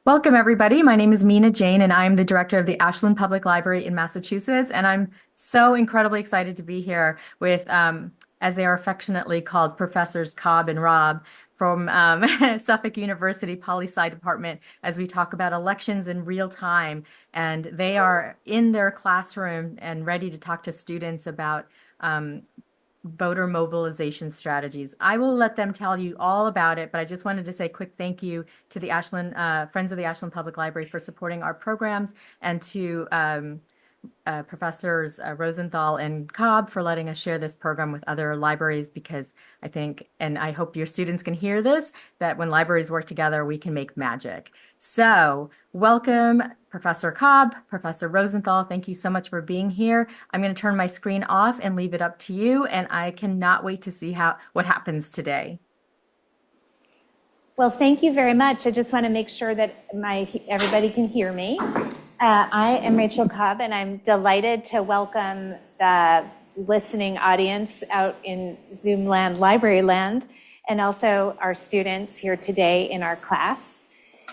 Welcome, everybody. My name is Mina Jane, and I'm the director of the Ashland Public Library in Massachusetts. And I'm so incredibly excited to be here with, as they are affectionately called, Professors Cobb and Robb from Suffolk University Poli-Sci Department as we talk about elections in real time. And they are in their classroom and ready to talk to students about voter mobilization strategies. I will let them tell you all about it, but I just wanted to say a quick thank you to the Ashland Friends of the Ashland Public Library for supporting our programs, and to Professors Rosenthal and Cobb for letting us share this program with other libraries, because I think, and I hope your students can hear this, that when libraries work together, we can make magic. So welcome, Professor Cobb, Professor Rosenthal. Thank you so much for being here. I'm going to turn my screen off and leave it up to you, and I cannot wait to see what happens today. Well, thank you very much. I just want to make sure that everybody can hear me. I am Rachael Cobb, and I'm delighted to welcome the listening audience out in Zoom land, library land, and also our students here today in our class.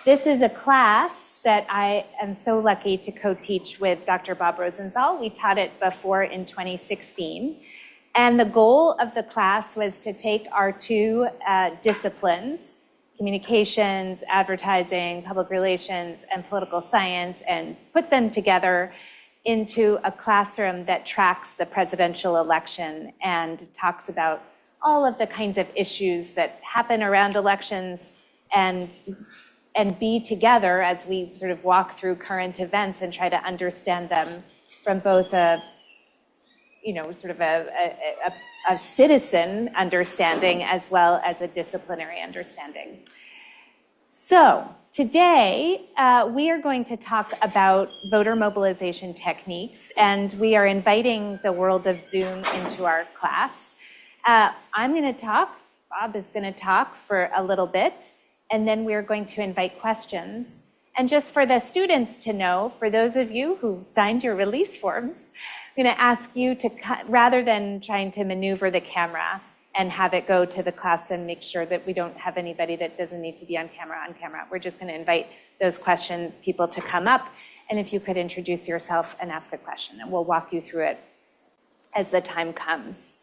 This is a class that I am so lucky to co-teach with Dr. Bob Rosenthal. We taught it before in 2016. And the goal of the class was to take our two disciplines, communications, advertising, public relations, and political science, and put them together into a classroom that tracks the presidential election and talks about all of the kinds of issues that happen around elections, and be together as we sort of walk through current events and try to understand them from both a citizen understanding as well as a disciplinary understanding. So today we are going to talk about voter mobilization techniques, and we are inviting the world of Zoom into our class. I'm going to talk, Bob is going to talk for a little bit, and then we're going to invite questions. And just for the students to know, for those of you who signed your release forms, I'm going to ask you to, rather than trying to maneuver the camera and have it go to the class and make sure that we don't have anybody that doesn't need to be on camera, we're just going to invite those people to come up. And if you could introduce yourself and ask a question, and we'll walk you through it as the time comes.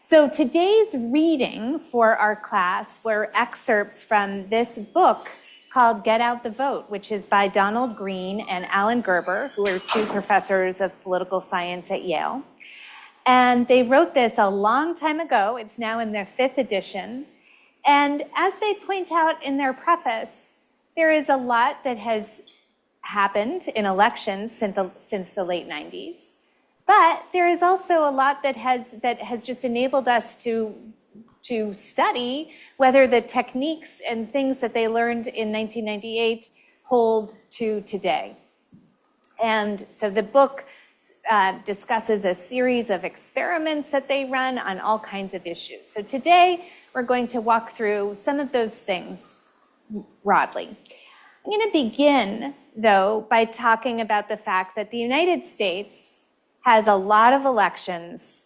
So today's reading for our class were excerpts from this book called Get Out the Vote, which is by Donald Green and Alan Gerber, who are two professors of political science at Yale. And they wrote this a long time ago. It's now in their 5th edition. And as they point out in their preface, there is a lot that has happened in elections since the late 90s. But there is also a lot that has just enabled us to study whether the techniques and things that they learned in 1998 hold to today. And so the book discusses a series of experiments that they run on all kinds of issues. So today we're going to walk through some of those things broadly. I'm going to begin, though, by talking about the fact that the United States has a lot of elections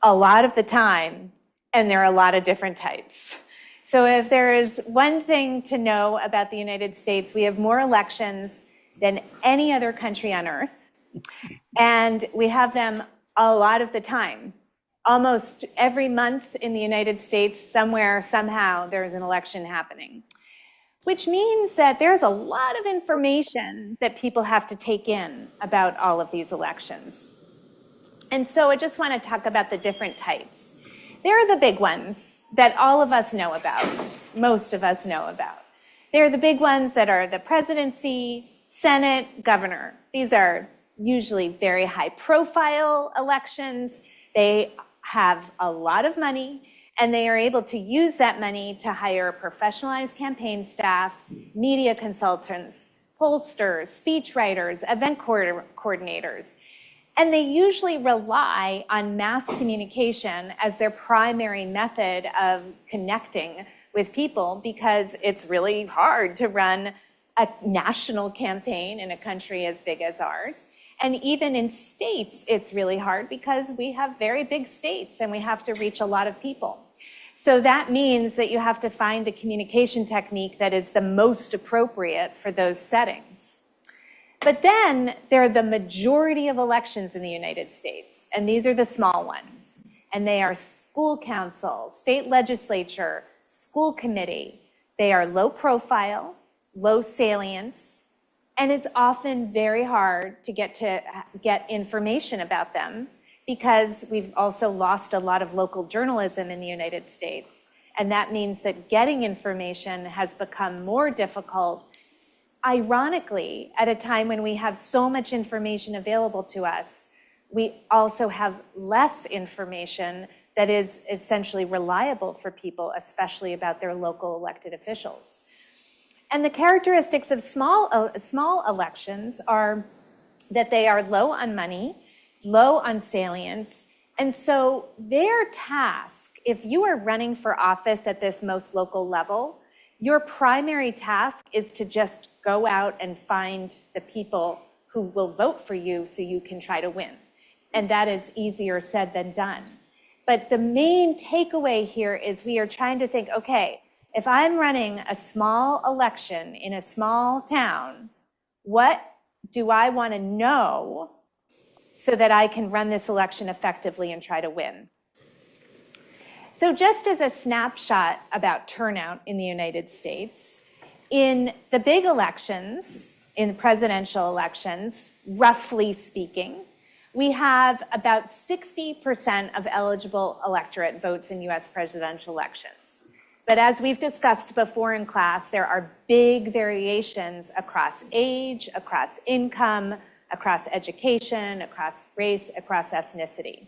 a lot of the time, and there are a lot of different types. So if there is one thing to know about the United States, we have more elections than any other country on earth, and we have them a lot of the time. Almost every month in the United States, somewhere, somehow, there is an election happening, which means that there's a lot of information that people have to take in about all of these elections. And so I just want to talk about the different types. There are the big ones that all of us know about, most of us know about. There are the big ones that are the presidency, Senate, governor. These are usually very high-profile elections. They have a lot of money, and they are able to use that money to hire professionalized campaign staff, media consultants, pollsters, speechwriters, event coordinators. And they usually rely on mass communication as their primary method of connecting with people, because it's really hard to run a national campaign in a country as big as ours. And even in states, it's really hard because we have very big states and we have to reach a lot of people. So that means that you have to find the communication technique that is the most appropriate for those settings. But then there are the majority of elections in the United States, and these are the small ones. And they are school council, state legislature, school committee. They are low profile, low salience, and it's often very hard to get information about them because we've also lost a lot of local journalism in the United States. And that means that getting information has become more difficult, ironically, at a time when we have so much information available to us. We also have less information that is essentially reliable for people, especially about their local elected officials. And the characteristics of small elections are that they are low on money, low on salience, and so their task, if you are running for office at this most local level, your primary task is to just go out and find the people who will vote for you so you can try to win. And that is easier said than done. But the main takeaway here is we are trying to think, okay, if I'm running a small election in a small town, what do I want to know so that I can run this election effectively and try to win? So just as a snapshot about turnout in the United States, in the big elections, in presidential elections, roughly speaking, we have about 60% of eligible electorate votes in US presidential elections. But as we've discussed before in class, there are big variations across age, across income, across education, across race, across ethnicity.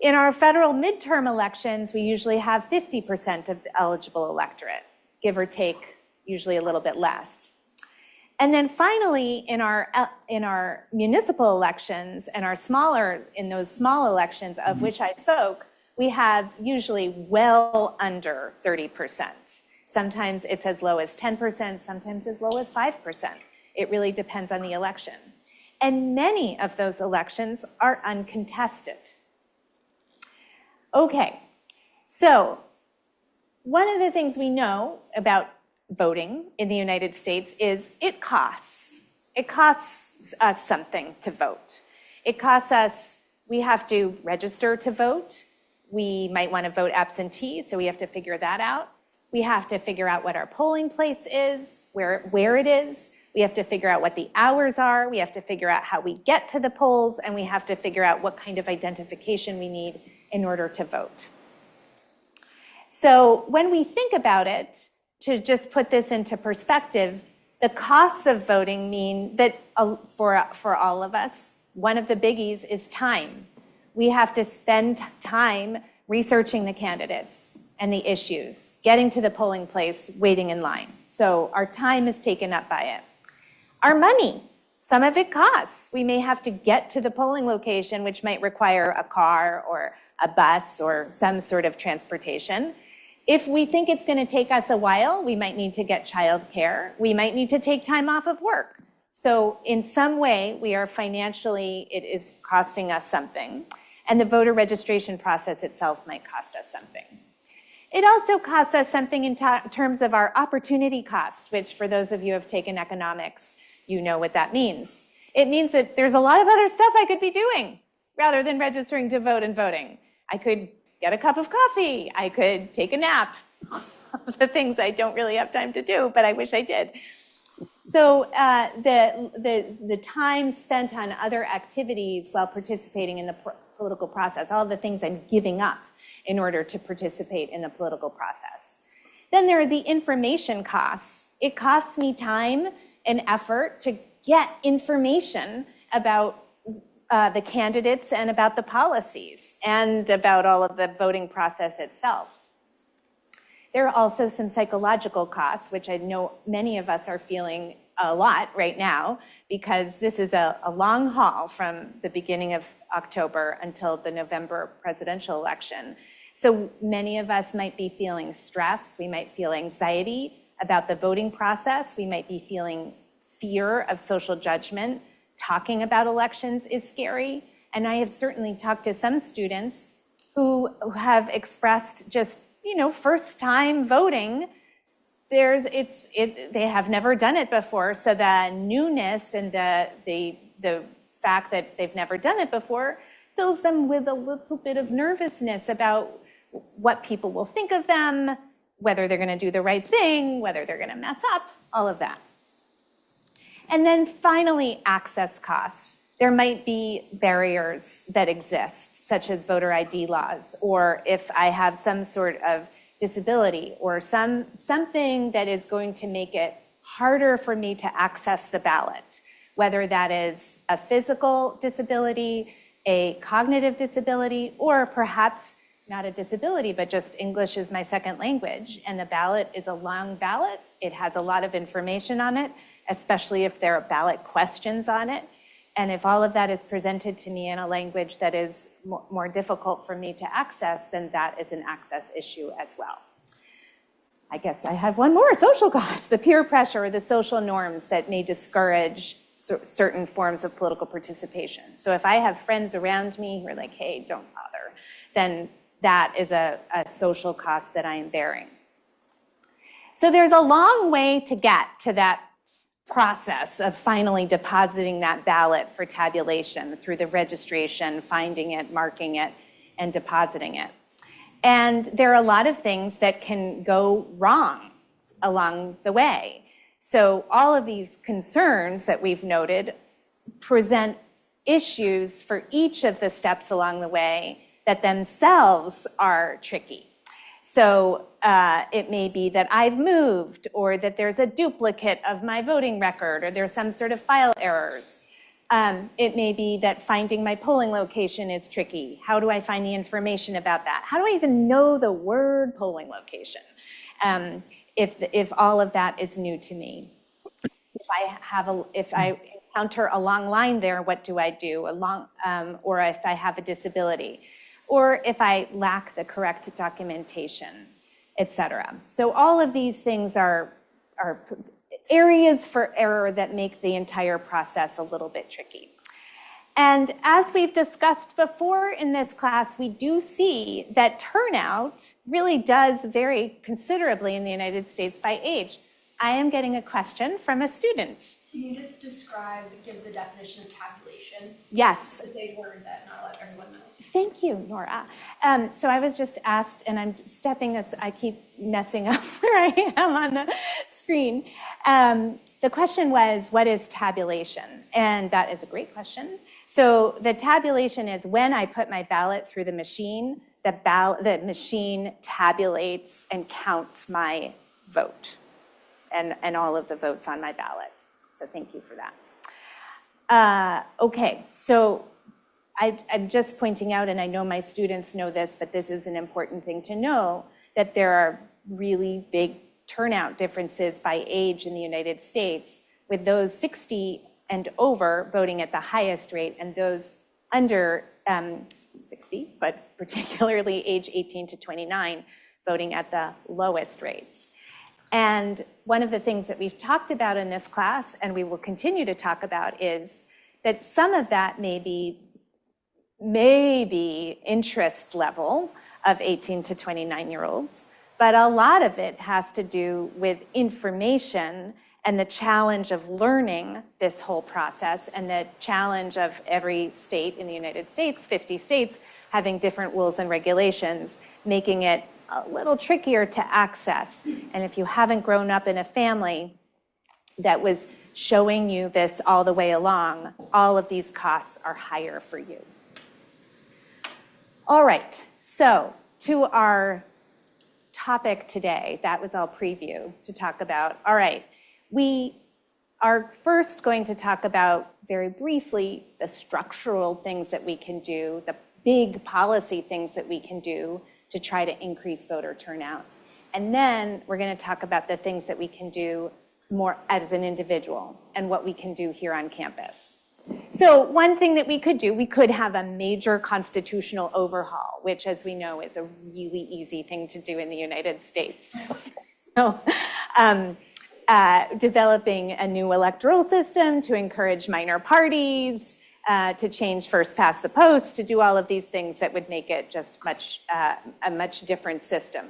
In our federal midterm elections, we usually have 50% of the eligible electorate, give or take, usually a little bit less. And then finally, in our municipal elections and in those small elections of which I spoke, we have usually well under 30%. Sometimes it's as low as 10%, sometimes as low as 5%. It really depends on the election. And many of those elections are uncontested. Okay, so one of the things we know about voting in the United States is it costs. It costs us something to vote. It costs us, we have to register to vote. We might want to vote absentee, so we have to figure that out. We have to figure out what our polling place is, where it is. We have to figure out what the hours are. We have to figure out how we get to the polls, and we have to figure out what kind of identification we need in order to vote. So when we think about it, to just put this into perspective, the costs of voting mean that for all of us, one of the biggies is time. We have to spend time researching the candidates and the issues, getting to the polling place, waiting in line. So our time is taken up by it. Our money, some of it costs. We may have to get to the polling location, which might require a car or a bus or some sort of transportation. If we think it's going to take us a while, we might need to get childcare. We might need to take time off of work. So in some way, we are financially, it is costing us something. And the voter registration process itself might cost us something. It also costs us something in terms of our opportunity cost, which for those of you who have taken economics, you know what that means. It means that there's a lot of other stuff I could be doing rather than registering to vote and voting. I could get a cup of coffee. I could take a nap. The things I don't really have time to do, but I wish I did. So the time spent on other activities while participating in the political process, all of the things I'm giving up in order to participate in the political process. Then there are the information costs. It costs me time and effort to get information about the candidates and about the policies and about all of the voting process itself. There are also some psychological costs, which I know many of us are feeling a lot right now, because this is a long haul from the beginning of October until the November presidential election. So many of us might be feeling stress. We might feel anxiety about the voting process. We might be feeling fear of social judgment. Talking about elections is scary. And I have certainly talked to some students who have expressed just, first time voting. They have never done it before. So the newness and the fact that they've never done it before fills them with a little bit of nervousness about what people will think of them, whether they're going to do the right thing, whether they're going to mess up, all of that. And then finally, access costs. There might be barriers that exist, such as voter ID laws, or if I have some sort of disability or something that is going to make it harder for me to access the ballot, whether that is a physical disability, a cognitive disability, or perhaps not a disability, but just English is my second language, and the ballot is a long ballot. It has a lot of information on it, especially if there are ballot questions on it. And if all of that is presented to me in a language that is more difficult for me to access, then that is an access issue as well. I guess I have one more, social costs, the peer pressure or the social norms that may discourage certain forms of political participation. So if I have friends around me who are like, hey, don't bother, then that is a social cost that I am bearing. So there's a long way to get to that process of finally depositing that ballot for tabulation through the registration, finding it, marking it, and depositing it. And there are a lot of things that can go wrong along the way. So all of these concerns that we've noted present issues for each of the steps along the way that themselves are tricky. So it may be that I've moved, or that there's a duplicate of my voting record, or there's some sort of file errors. It may be that finding my polling location is tricky. How do I find the information about that? How do I even know the word polling location if all of that is new to me? If I encounter a long line there, what do I do? Or if I have a disability, or if I lack the correct documentation, et cetera. So all of these things are areas for error that make the entire process a little bit tricky. And as we've discussed before in this class, we do see that turnout really does vary considerably in the United States by age. I am getting a question from a student. Can you just give the definition of tabulation? Yes. It's a big word that not everyone knows. Thank you, Nora. So I was just asked, and I'm stepping as I keep messing up where I am on the screen. The question was, what is tabulation? And that is a great question. So the tabulation is when I put my ballot through the machine, the machine tabulates and counts my vote and all of the votes on my ballot. So thank you for that. Okay, so I'm just pointing out, and I know my students know this, but this is an important thing to know, that there are really big turnout differences by age in the United States, with those 60 and over voting at the highest rate, and those under 60, but particularly age 18 to 29, voting at the lowest rates. And one of the things that we've talked about in this class, and we will continue to talk about, is that some of that may be interest level of 18 to 29-year-olds, but a lot of it has to do with information and the challenge of learning this whole process, and the challenge of every state in the United States, 50 states, having different rules and regulations, making it a little trickier to access. And if you haven't grown up in a family that was showing you this all the way along, all of these costs are higher for you. All right, so to our topic today, that was all preview to talk about. All right, we are first going to talk about, very briefly, the structural things that we can do, the big policy things that we can do to try to increase voter turnout. And then we're going to talk about the things that we can do more as an individual and what we can do here on campus. So one thing that we could do, we could have a major constitutional overhaul, which, as we know, is a really easy thing to do in the United States. So developing a new electoral system to encourage minor parties, to change first past the post, to do all of these things that would make it just a much different system.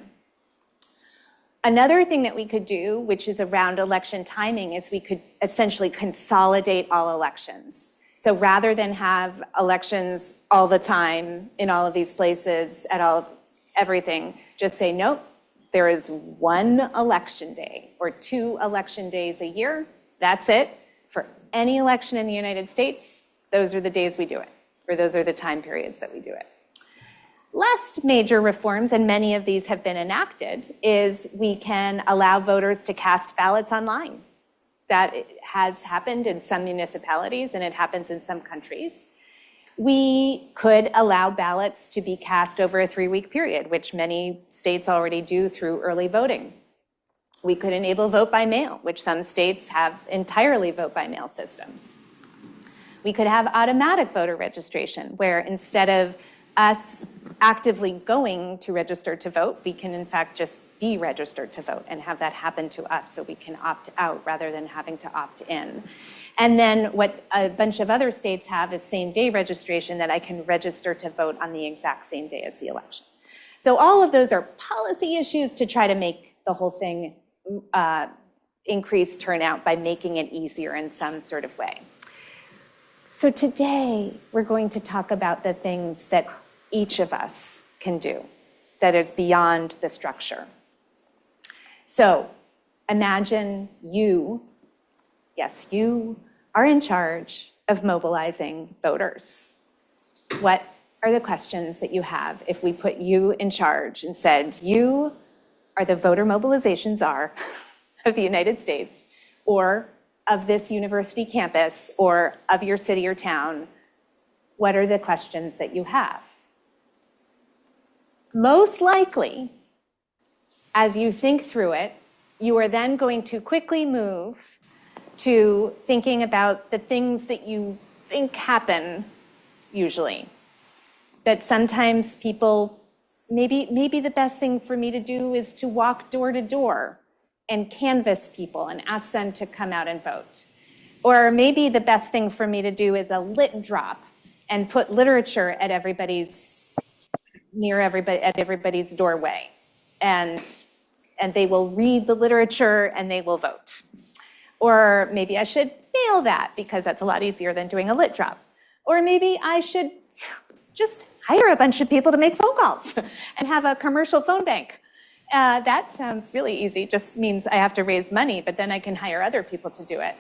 Another thing that we could do, which is around election timing, is we could essentially consolidate all elections. So rather than have elections all the time in all of these places at everything, just say, nope, there is one election day or 2 election days a year. That's it. For any election in the United States, those are the days we do it, or those are the time periods that we do it. Last major reforms, and many of these have been enacted, is we can allow voters to cast ballots online. That has happened in some municipalities and it happens in some countries. We could allow ballots to be cast over a 3-week period, which many states already do through early voting. We could enable vote by mail, which some states have entirely vote by mail systems. We could have automatic voter registration, where instead of us actively going to register to vote, we can in fact just be registered to vote and have that happen to us so we can opt out rather than having to opt in. And then what a bunch of other states have is same-day registration, that I can register to vote on the exact same day as the election. So all of those are policy issues to try to make the whole thing increase turnout by making it easier in some sort of way. So today we're going to talk about the things that each of us can do that is beyond the structure. So imagine you, yes, you are in charge of mobilizing voters. What are the questions that you have if we put you in charge and said, you are the voter mobilization czar of the United States, or of this university campus, or of your city or town? What are the questions that you have? Most likely, as you think through it, you are then going to quickly move to thinking about the things that you think happen usually. That sometimes people, maybe the best thing for me to do is to walk door to door and canvass people and ask them to come out and vote. Or maybe the best thing for me to do is a lit drop and put literature at everybody's doorway. And they will read the literature and they will vote. Or maybe I should mail that because that's a lot easier than doing a lit drop. Or maybe I should just hire a bunch of people to make phone calls and have a commercial phone bank. That sounds really easy, just means I have to raise money, but then I can hire other people to do it.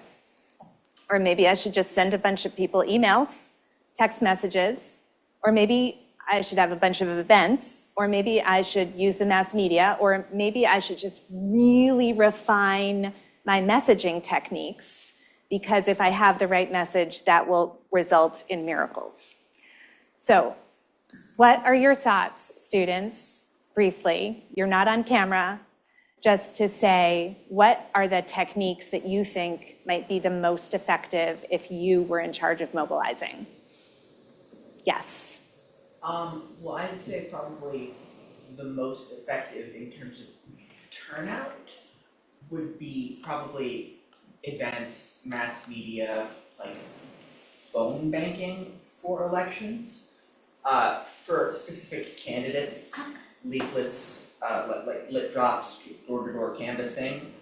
Or maybe I should just send a bunch of people emails, text messages, or maybe I should have a bunch of events, or maybe I should use the mass media, or maybe I should just really refine my messaging techniques, because if I have the right message, that will result in miracles. So, what are your thoughts, students? Briefly, you're not on camera, just to say, what are the techniques that you think might be the most effective if you were in charge of mobilizing? Yes. Well, I'd say probably the most effective in terms of turnout would be probably events, mass media, like phone banking for elections. For specific candidates, leaflets, like lit drops, door-to-door canvassing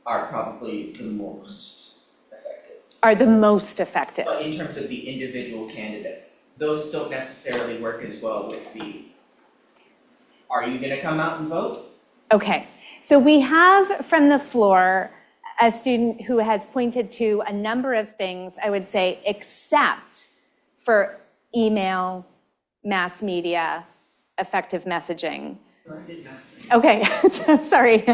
are probably the most effective. Are the most effective. But in terms of the individual candidates, those don't necessarily work as well with the, are you gonna come out and vote? Okay, so we have from the floor a student who has pointed to a number of things, I would say, except for email, mass media, effective messaging. Okay, so sorry.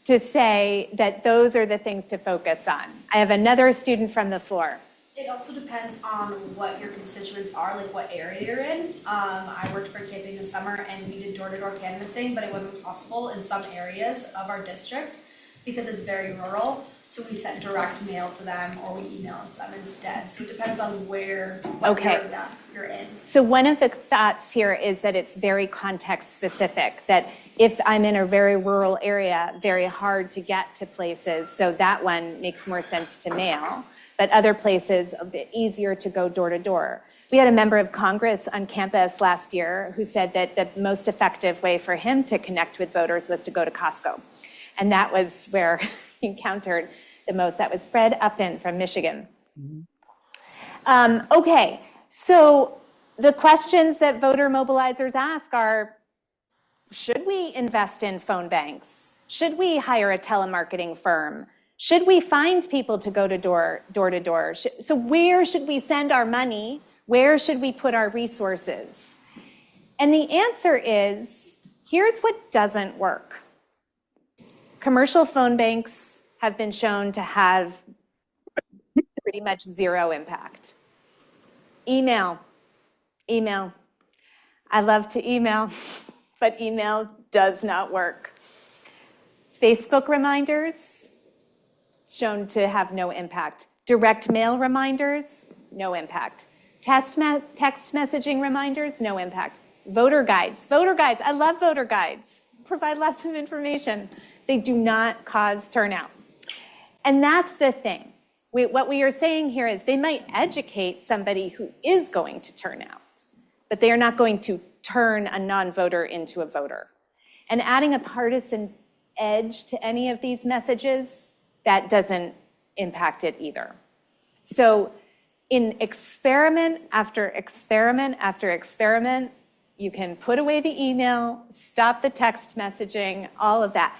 To say that those are the things to focus on. I have another student from the floor. It also depends on what your constituents are, like what area you're in. I worked for camping this summer and we did door-to-door canvassing, but it wasn't possible in some areas of our district because it's very rural. So we sent direct mail to them or we emailed them instead. So it depends on what area you're in. So one of the thoughts here is that it's very context specific, that if I'm in a very rural area, very hard to get to places, so that one makes more sense to mail. but other places a bit easier to go door to door. We had a member of Congress on campus last year who said that the most effective way for him to connect with voters was to go to Costco. And that was where he encountered the most. That was Fred Upton from Michigan. Okay, so the questions that voter mobilizers ask are, should we invest in phone banks? Should we hire a telemarketing firm? Should we find people to go to door to door? So where should we send our money? Where should we put our resources? And the answer is, here's what doesn't work. Commercial phone banks have been shown to have pretty much zero impact. Email. I love to email, but email does not work. Facebook reminders, shown to have no impact. Direct mail reminders, no impact. Text messaging reminders, no impact. Voter guides, I love voter guides, provide lots of information. They do not cause turnout. And that's the thing. What we are saying here is they might educate somebody who is going to turn out, but they are not going to turn a non-voter into a voter. And adding a partisan edge to any of these messages, that doesn't impact it either. So in experiment after experiment after experiment, you can put away the email, stop the text messaging, all of that.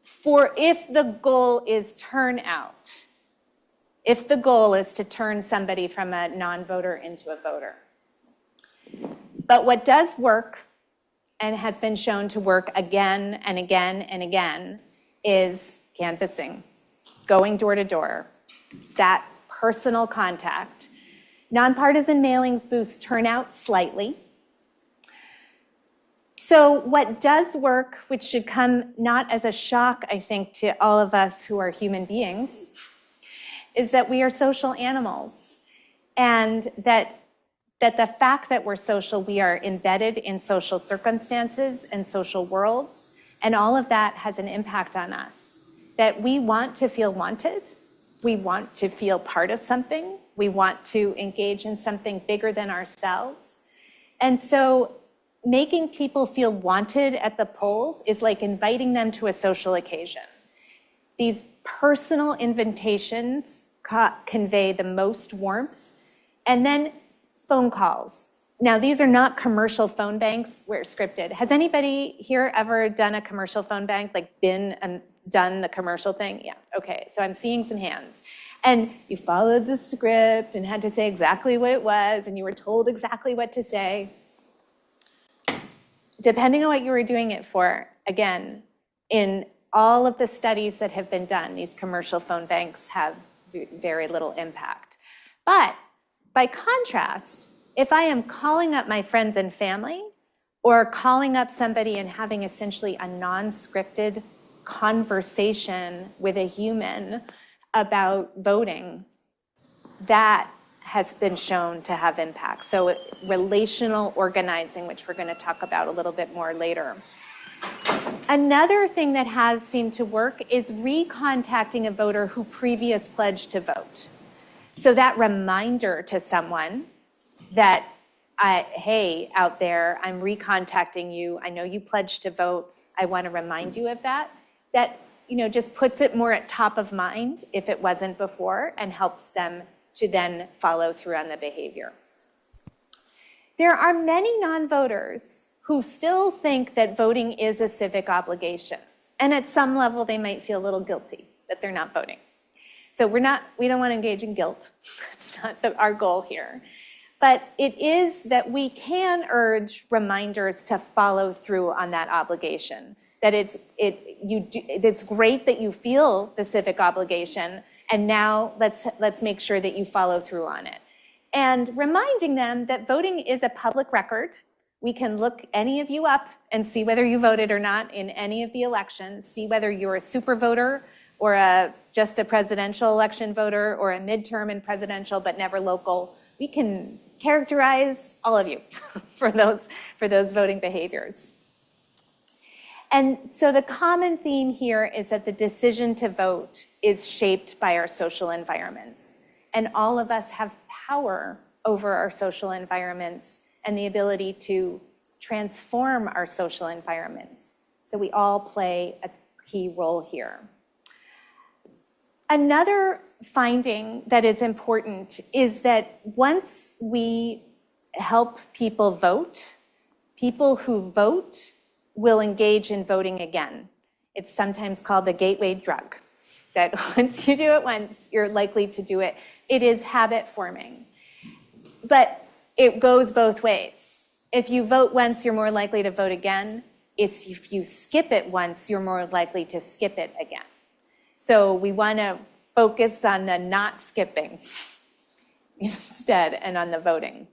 For if the goal is turnout, if the goal is to turn somebody from a non-voter into a voter. But what does work and has been shown to work again and again and again is canvassing, going door to door, that personal contact. Nonpartisan mailings boost turnout slightly. So what does work, which should come not as a shock, I think, to all of us who are human beings, is that we are social animals, and that the fact that we're social, we are embedded in social circumstances and social worlds, and all of that has an impact on us. That we want to feel wanted, we want to feel part of something, we want to engage in something bigger than ourselves. And so making people feel wanted at the polls is like inviting them to a social occasion. These personal invitations convey the most warmth. And then phone calls. Now, these are not commercial phone banks where it's scripted. Has anybody here ever done a commercial phone bank, like been and done the commercial thing? Yeah, okay, so I'm seeing some hands. And you followed the script and had to say exactly what it was, and you were told exactly what to say. Depending on what you were doing it for, again, in all of the studies that have been done, these commercial phone banks have very little impact. But by contrast, if I am calling up my friends and family, or calling up somebody and having essentially a non-scripted conversation with a human about voting, that has been shown to have impact. So relational organizing, which we're going to talk about a little bit more later. Another thing that has seemed to work is recontacting a voter who previously pledged to vote. So that reminder to someone that, hey, out there, I'm recontacting you. I know you pledged to vote. I want to remind you of that. That, just puts it more at top of mind if it wasn't before, and helps them to then follow through on the behavior. There are many non-voters who still think that voting is a civic obligation. And at some level, they might feel a little guilty that they're not voting. So we don't want to engage in guilt. That's not our goal here. But it is that we can urge reminders to follow through on that obligation. That it's great that you feel the civic obligation, and now let's make sure that you follow through on it. And reminding them that voting is a public record. We can look any of you up and see whether you voted or not in any of the elections, see whether you're a super voter or just a presidential election voter, or a midterm and presidential but never local. We can characterize all of you for those voting behaviors. And so the common theme here is that the decision to vote is shaped by our social environments. And all of us have power over our social environments and the ability to transform our social environments. So we all play a key role here. Another finding that is important is that once we help people vote, people who vote will engage in voting again. It's sometimes called the gateway drug, that once you do it once, you're likely to do it. It is habit forming. But it goes both ways. If you vote once, you're more likely to vote again. If you skip it once, you're more likely to skip it again. So we want to focus on the not skipping instead and on the voting.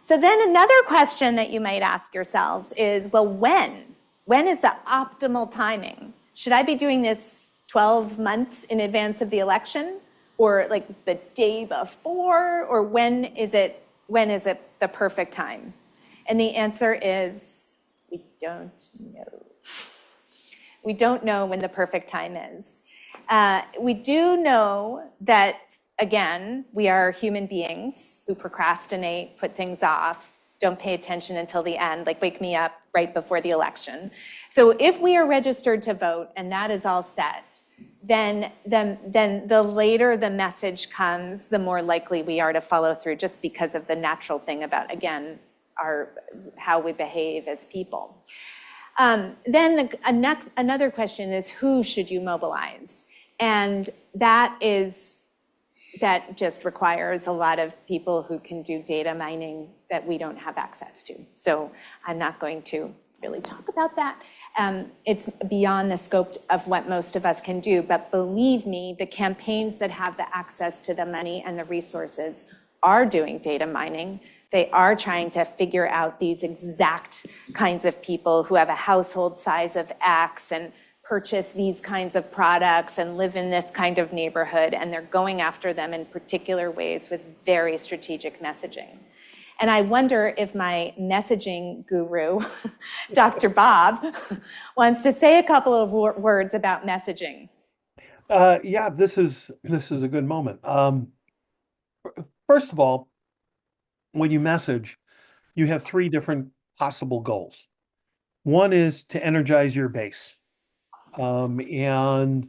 So then another question that you might ask yourselves is, well, when? When is the optimal timing? Should I be doing this 12 months in advance of the election, or like the day before, or when is it the perfect time? And the answer is, we don't know. We don't know when the perfect time is. We do know that, again, we are human beings who procrastinate, put things off, don't pay attention until the end, like wake me up right before the election. So if we are registered to vote and that is all set, then the later the message comes, the more likely we are to follow through, just because of the natural thing about, again, how we behave as people. Then another question is, who should you mobilize? And that just requires a lot of people who can do data mining that we don't have access to. So I'm not going to really talk about that. It's beyond the scope of what most of us can do, but believe me, the campaigns that have the access to the money and the resources are doing data mining. They are trying to figure out these exact kinds of people who have a household size of X and purchase these kinds of products and live in this kind of neighborhood, and they're going after them in particular ways with very strategic messaging. And I wonder if my messaging guru, Dr. Bob, wants to say a couple of words about messaging. Yeah, this is a good moment. First of all, when you message, you have three different possible goals. One is to energize your base. And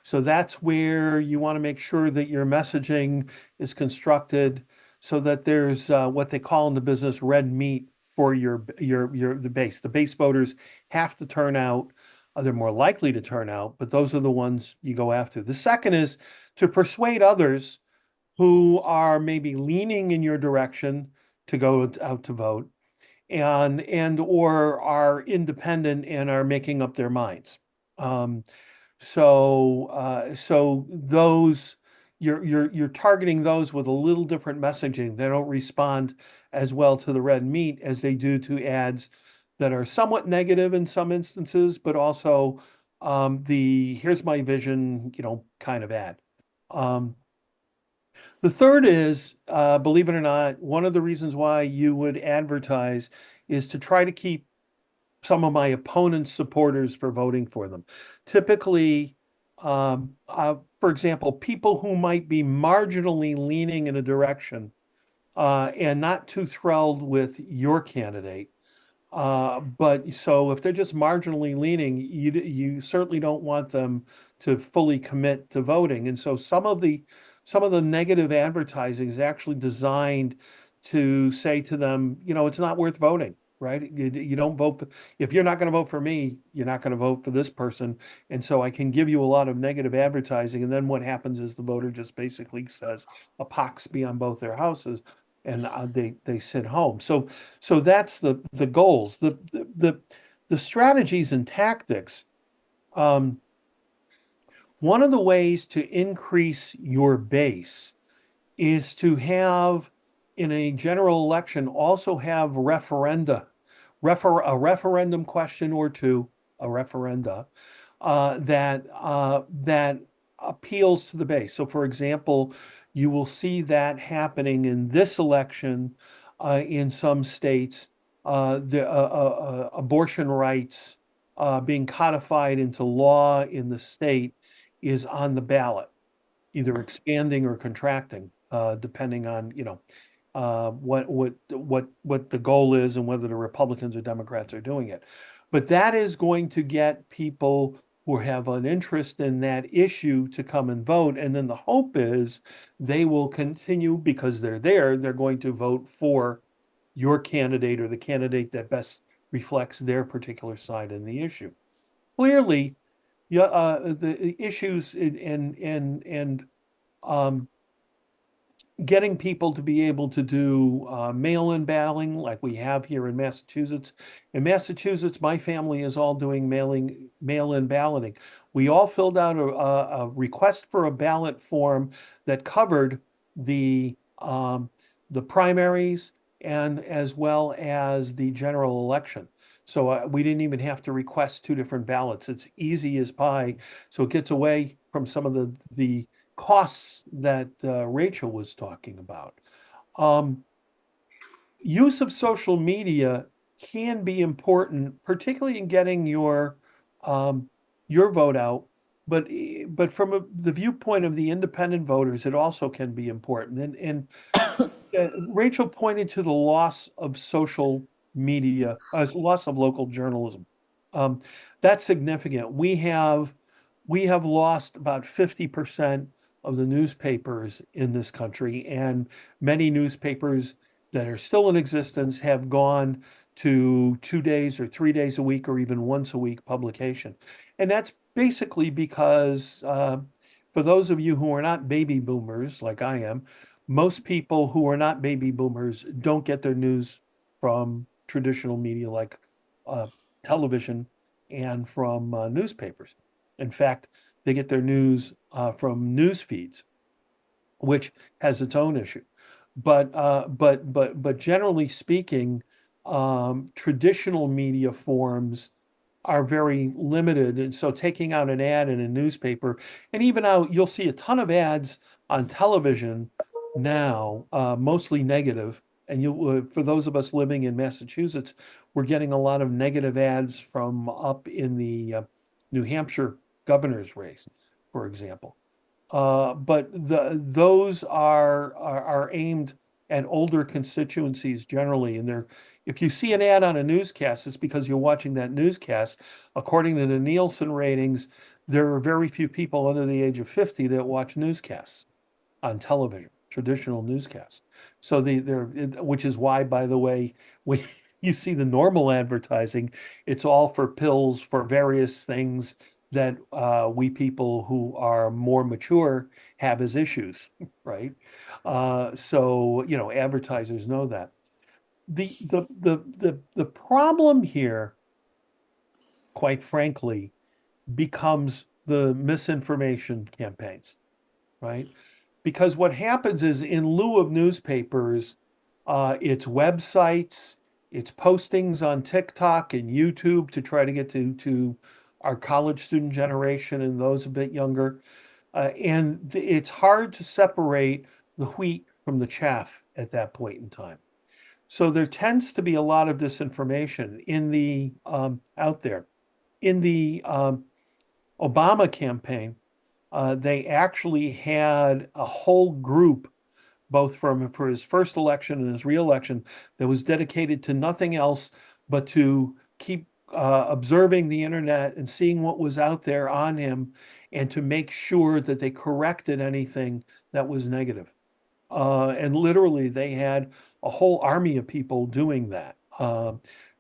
so that's where you want to make sure that your messaging is constructed so that there's what they call in the business red meat for the base. The base voters have to turn out. They're more likely to turn out, but those are the ones you go after. The second is to persuade others who are maybe leaning in your direction to go out to vote and or are independent and are making up their minds. So those you're targeting those with a little different messaging. They don't respond as well to the red meat as they do to ads that are somewhat negative in some instances, but also the here's my vision, kind of ad. The third is, believe it or not, one of the reasons why you would advertise is to try to keep some of my opponent's supporters for voting for them. Typically, for example, people who might be marginally leaning in a direction and not too thrilled with your candidate. But so if they're just marginally leaning, you certainly don't want them to fully commit to voting. And so some of the negative advertising is actually designed to say to them, it's not worth voting, right? You don't vote. If you're not going to vote for me, you're not going to vote for this person. And so I can give you a lot of negative advertising. And then what happens is the voter just basically says, a pox be on both their houses, and they sit home. So that's the goals, the strategies and tactics. One of the ways to increase your base is to have, in a general election, also have referenda, a referendum question or two, a referenda that appeals to the base. So, for example, you will see that happening in this election in some states. The abortion rights being codified into law in the state is on the ballot. either expanding or contracting, depending on, what the goal is and whether the Republicans or Democrats are doing it. But that is going to get people who have an interest in that issue to come and vote. And then the hope is they will continue, because they're there, they're going to vote for your candidate or the candidate that best reflects their particular side in the issue. Clearly, yeah, the issues and getting people to be able to do mail-in balloting like we have here in Massachusetts. In Massachusetts, my family is all doing mail-in balloting. We all filled out a request for a ballot form that covered the primaries and as well as the general election. So we didn't even have to request two different ballots. It's easy as pie. So it gets away from some of the costs that Rachael was talking about. Use of social media can be important, particularly in getting your vote out. But from the viewpoint of the independent voters, it also can be important. And Rachael pointed to the loss of social media, loss of local journalism. Um, that's significant. We have lost about 50% of the newspapers in this country, and many newspapers that are still in existence have gone to 2 days or 3 days a week or even once a week publication. And that's basically because for those of you who are not baby boomers like I am, most people who are not baby boomers don't get their news from traditional media like uh, television and from newspapers. In fact, they get their news from news feeds, which has its own issue. But generally speaking, traditional media forms are very limited. And so taking out an ad in a newspaper, and even out, you'll see a ton of ads on television now, mostly negative. And for those of us living in Massachusetts, we're getting a lot of negative ads from up in the New Hampshire governor's race, for example. But those are aimed at older constituencies generally, and if you see an ad on a newscast, it's because you're watching that newscast. According to the Nielsen ratings, there are very few people under the age of 50 that watch newscasts on television, traditional newscasts. So which is why, by the way, when you see the normal advertising, it's all for pills for various things that we people who are more mature have as issues, right? So advertisers know that. The problem here, quite frankly, becomes the misinformation campaigns, right? Because what happens is, in lieu of newspapers, it's websites, it's postings on TikTok and YouTube to try to get to our college student generation and those a bit younger. And it's hard to separate the wheat from the chaff at that point in time. So there tends to be a lot of disinformation out there. In the Obama campaign, they actually had a whole group, both for his first election and his reelection, that was dedicated to nothing else but to keep observing the internet and seeing what was out there on him, and to make sure that they corrected anything that was negative. And literally, they had a whole army of people doing that,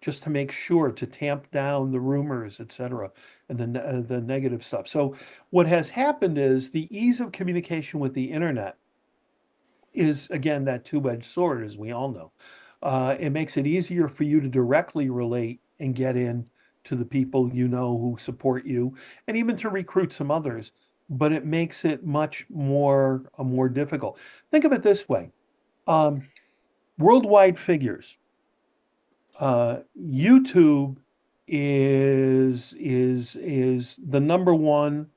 just to make sure to tamp down the rumors, et cetera, and the negative stuff. So what has happened is the ease of communication with the internet is, again, that two-edged sword, as we all know. It makes it easier for you to directly relate and get in to the people you know who support you, and even to recruit some others. But it makes it much more difficult. Think of it this way: worldwide figures. YouTube is the number one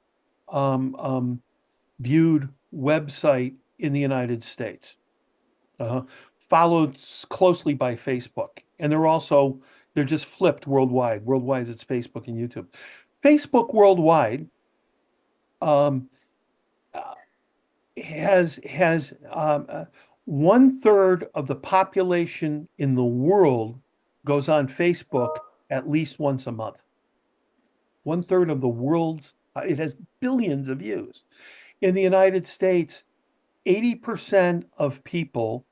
viewed website in the United States, uh, followed closely by Facebook. And they're just flipped worldwide. Worldwide, it's Facebook and YouTube. Facebook worldwide, um, has 1/3 of the population in the world goes on Facebook at least once a month. 1/3 of the world's, it has billions of views. In the United States, 80% of people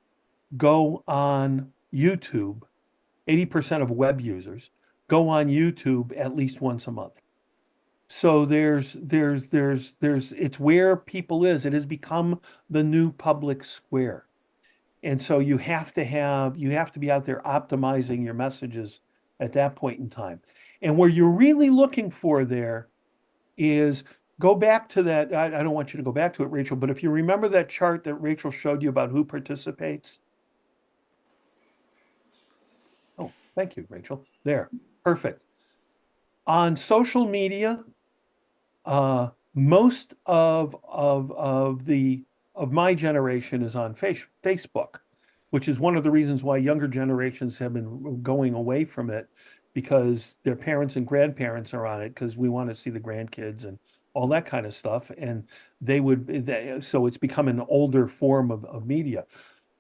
go on YouTube, 80% of web users go on YouTube at least once a month. So it's where people is. It has become the new public square. And so you have to be out there optimizing your messages at that point in time. And where you're really looking for there is go back to that. I don't want you to go back to it, Rachael, but if you remember that chart that Rachael showed you about who participates. Oh, thank you, Rachael. There, perfect. On social media, most of my generation is on Facebook, which is one of the reasons why younger generations have been going away from it, because their parents and grandparents are on it, because we want to see the grandkids and all that kind of stuff. And so it's become an older form of media.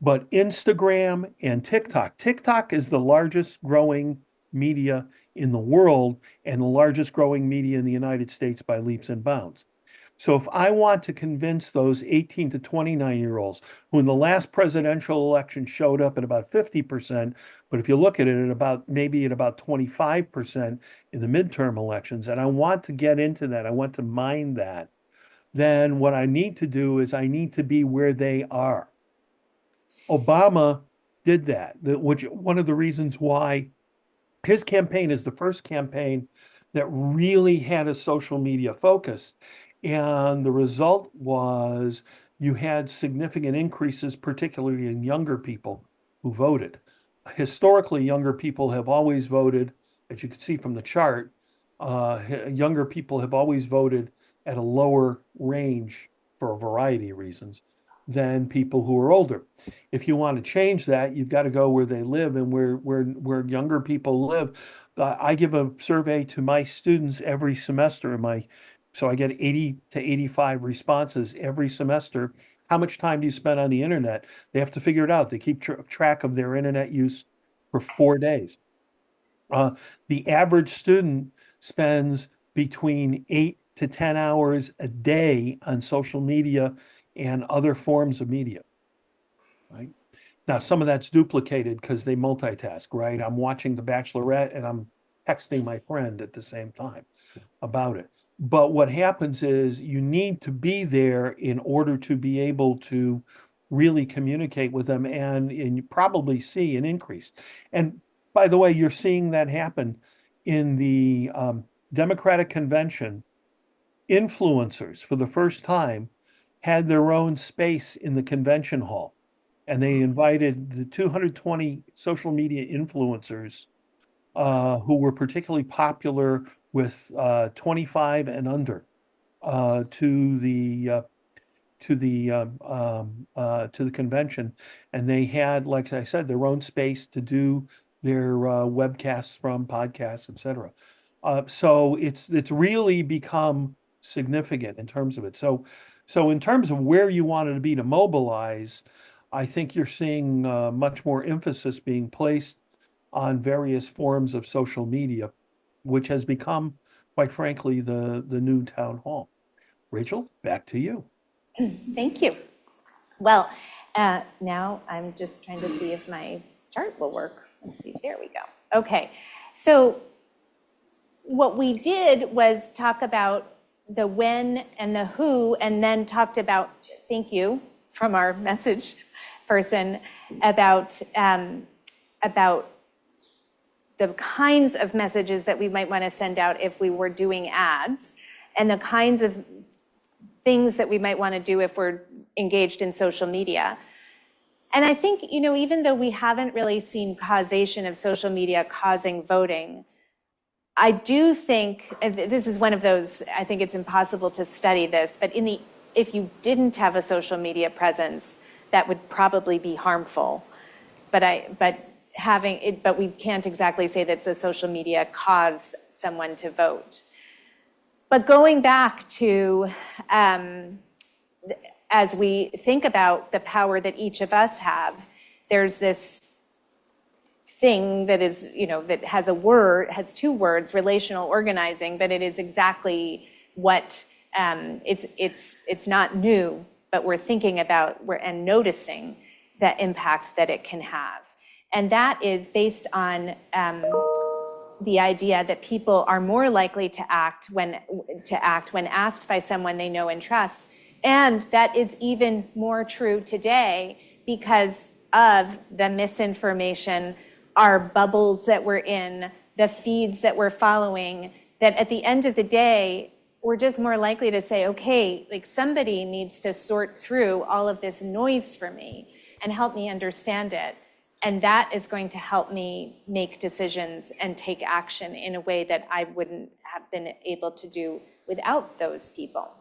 But Instagram and TikTok is the largest growing media in the world and the largest growing media in the United States by leaps and bounds. So if I want to convince those 18 to 29-year-olds who in the last presidential election showed up at about 50%, but if you look at it at about 25% in the midterm elections, and I want to get into that, I want to mine that, then what I need to do is I need to be where they are. Obama did that, which one of the reasons why his campaign is the first campaign that really had a social media focus. And the result was you had significant increases, particularly in younger people who voted. Historically, younger people have always voted, as you can see from the chart, younger people have always voted at a lower range for a variety of reasons than people who are older. If you want to change that, you've got to go where they live and where younger people live. I give a survey to my students every semester so I get 80 to 85 responses every semester. How much time do you spend on the internet? They have to figure it out. They keep track of their internet use for 4 days. The average student spends between 8 to 10 hours a day on social media and other forms of media, right? Now, some of that's duplicated because they multitask, right? I'm watching The Bachelorette and I'm texting my friend at the same time about it. But what happens is you need to be there in order to be able to really communicate with them, and you probably see an increase. And by the way, you're seeing that happen in the Democratic convention. Influencers, for the first time, had their own space in the convention hall, and they invited the 220 social media influencers who were particularly popular with 25 and under to the convention, and they had, like I said, their own space to do their webcasts from, podcasts, etc. So it's really become significant in terms of it. So in terms of where you wanted to be to mobilize, I think you're seeing much more emphasis being placed on various forms of social media, which has become, quite frankly, the new town hall. Rachael, back to you. Thank you. Well, now I'm just trying to see if my chart will work. Let's see, there we go. Okay, so what we did was talk about the when and the who, and then talked about, thank you, from our message person, about the kinds of messages that we might want to send out if we were doing ads, and the kinds of things that we might want to do if we're engaged in social media. And I think, even though we haven't really seen causation of social media causing voting, I do think, this is one of those, I think it's impossible to study this, but if you didn't have a social media presence, that would probably be harmful. But we can't exactly say that the social media caused someone to vote. But going back to as we think about the power that each of us have, there's this thing that is, that has has two words, relational organizing, but it is exactly what, it's not new, but we're thinking about and noticing the impact that it can have. And that is based on the idea that people are more likely to act when asked by someone they know and trust. And that is even more true today because of the misinformation, our bubbles that we're in, the feeds that we're following, that at the end of the day, we're just more likely to say, okay, like somebody needs to sort through all of this noise for me and help me understand it. And that is going to help me make decisions and take action in a way that I wouldn't have been able to do without those people.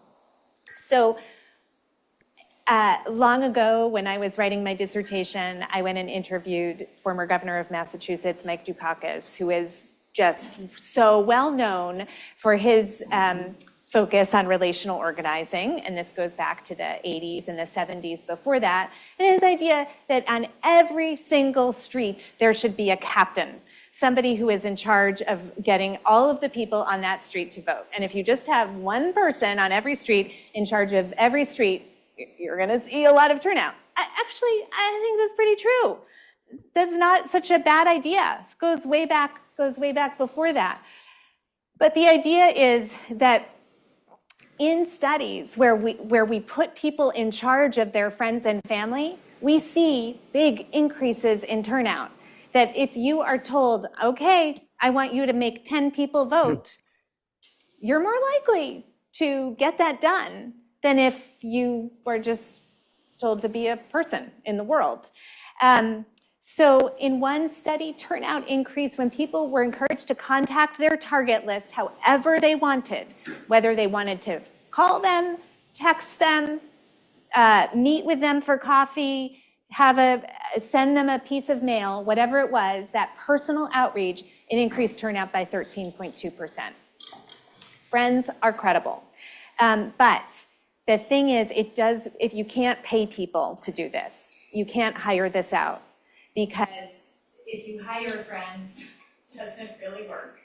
So long ago, when I was writing my dissertation, I went and interviewed former governor of Massachusetts, Mike Dukakis, who is just so well known for his focus on relational organizing, and this goes back to the 80s and the 70s before that, and his idea that on every single street there should be a captain, somebody who is in charge of getting all of the people on that street to vote. And if you just have one person on every street in charge of every street, you're going to see a lot of turnout. Actually, I think that's pretty true. That's not such a bad idea. It goes way back before that. But the idea is that in studies where we put people in charge of their friends and family, we see big increases in turnout. That if you are told, okay, I want you to make 10 people vote, you're more likely to get that done than if you were just told to be a person in the world. So in one study, turnout increased when people were encouraged to contact their target list however they wanted, whether they wanted to call them, text them, meet with them for coffee, send them a piece of mail, whatever it was, that personal outreach, it increased turnout by 13.2%. Friends are credible. But the thing is, if you can't pay people to do this, you can't hire this out, because if you hire friends, it doesn't really work.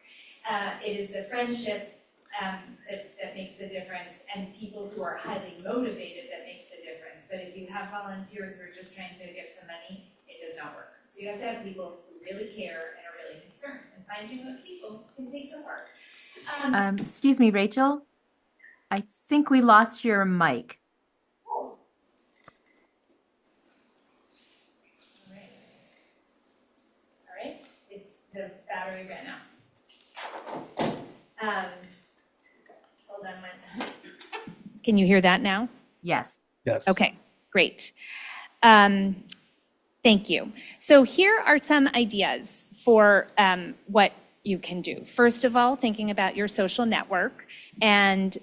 It is the friendship that makes the difference, and people who are highly motivated that makes the difference. But if you have volunteers who are just trying to get some money, it does not work. So you have to have people who really care and are really concerned, and finding those people can take some work. Excuse me, Rachel. I think we lost your mic. All right. The battery ran out. Hold on one second. Can you hear that now? Yes. Yes. Okay, great. Thank you. So here are some ideas for what you can do. First of all, thinking about your social network and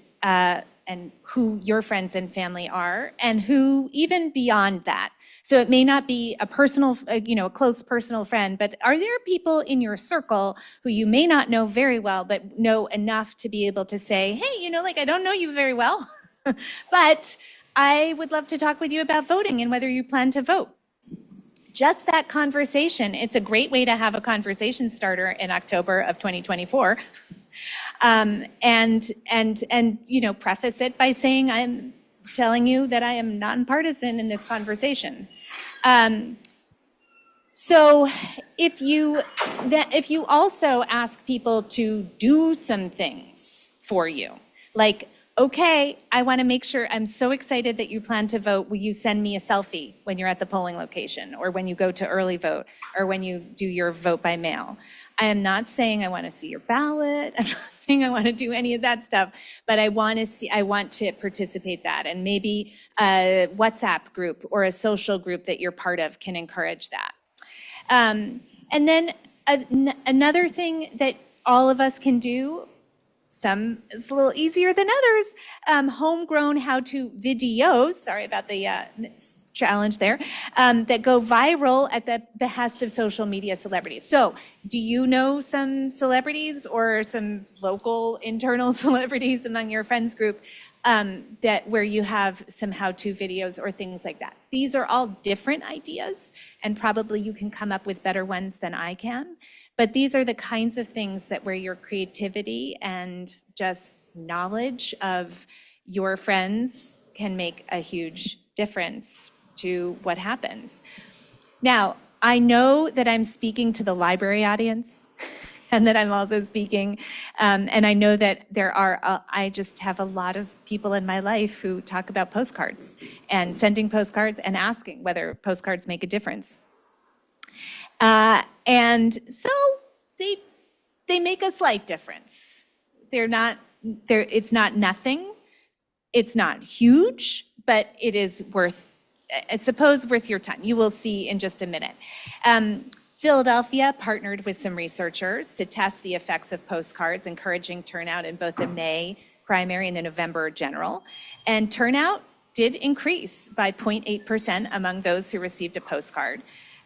who your friends and family are, and who even beyond that. So it may not be a personal, a close personal friend, but are there people in your circle who you may not know very well, but know enough to be able to say, hey, I don't know you very well, but I would love to talk with you about voting and whether you plan to vote. Just that conversation, it's a great way to have a conversation starter in October of 2024. And preface it by saying, I'm telling you that I am nonpartisan in this conversation. So if you also ask people to do some things for you, like, okay, I want to make sure, I'm so excited that you plan to vote. Will you send me a selfie when you're at the polling location, or when you go to early vote, or when you do your vote by mail? I am not saying I want to see your ballot. I'm not saying I want to do any of that stuff, but I want to participate that. And maybe a WhatsApp group or a social group that you're part of can encourage that. And then another thing that all of us can do, some is a little easier than others, homegrown how-to videos, sorry about the challenge there, that go viral at the behest of social media celebrities. So do you know some celebrities or some local internal celebrities among your friends group that where you have some how-to videos or things like that? These are all different ideas, and probably you can come up with better ones than I can. But these are the kinds of things that where your creativity and just knowledge of your friends can make a huge difference to what happens. Now, I know that I'm speaking to the library audience and that I'm also speaking, and I know that there are, I just have a lot of people in my life who talk about postcards and sending postcards and asking whether postcards make a difference. And so they make a slight difference. It's not nothing, it's not huge, but it is worth, I suppose, worth your time. You will see in just a minute. Philadelphia partnered with some researchers to test the effects of postcards, encouraging turnout in both the May primary and the November general. And turnout did increase by 0.8% among those who received a postcard.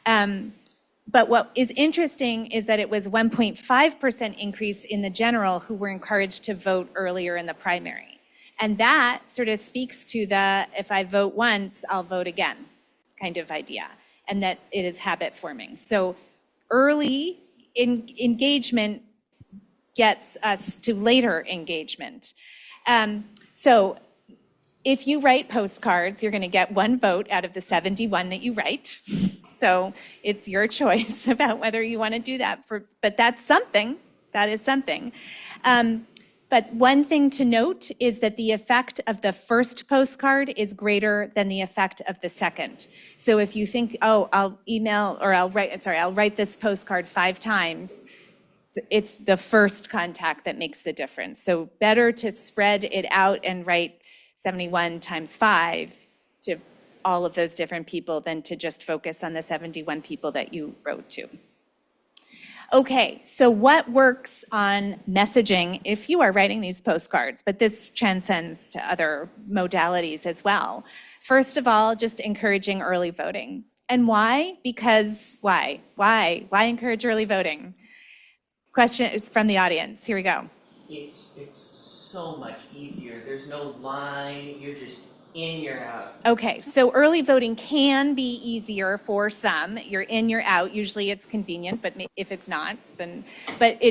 But what is interesting is that it was 1.5% increase in the general who were encouraged to vote earlier in the primary. And that sort of speaks to the, if I vote once, I'll vote again kind of idea, and that it is habit forming. So early engagement gets us to later engagement. So if you write postcards, you're going to get one vote out of the 71 that you write. So it's your choice about whether you want to do that. But that's something. That is something. But one thing to note is that the effect of the first postcard is greater than the effect of the second. So if you think, oh, I'll write this postcard 5 times, it's the first contact that makes the difference. So better to spread it out and write 71 times 5 to all of those different people than to just focus on the 71 people that you wrote to. Okay, so what works on messaging if you are writing these postcards? But this transcends to other modalities as well. First of all, just encouraging early voting. And why? Because why? Why encourage early voting? Question is from the audience. Here we go. It's so much easier. There's no line. You're just in, you're out. Okay, so early voting can be easier for some. You're in, you're out. Usually it's convenient, but if it's not, then, but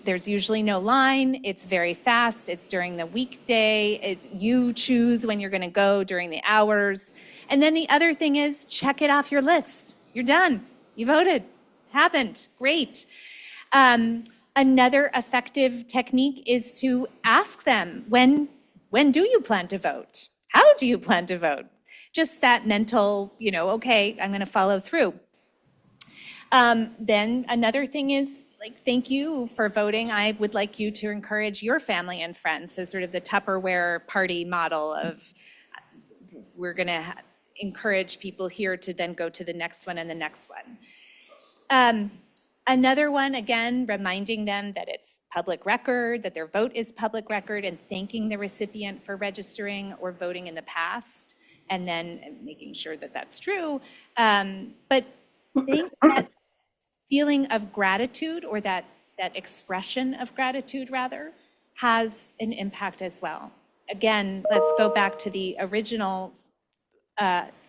there's usually no line. It's very fast. It's during the weekday. You choose when you're going to go during the hours. And then the other thing is check it off your list. You're done. You voted. Happened. Great. Another effective technique is to ask them, when do you plan to vote? How do you plan to vote? Just that mental, okay, I'm going to follow through. Then another thing is, thank you for voting. I would like you to encourage your family and friends. So sort of the Tupperware party model of we're going to encourage people here to then go to the next one and the next one. Another one, again, reminding them that it's public record, that their vote is public record, and thanking the recipient for registering or voting in the past, and then making sure that that's true. But think that feeling of gratitude, or that expression of gratitude, rather, has an impact as well. Again, let's go back to the original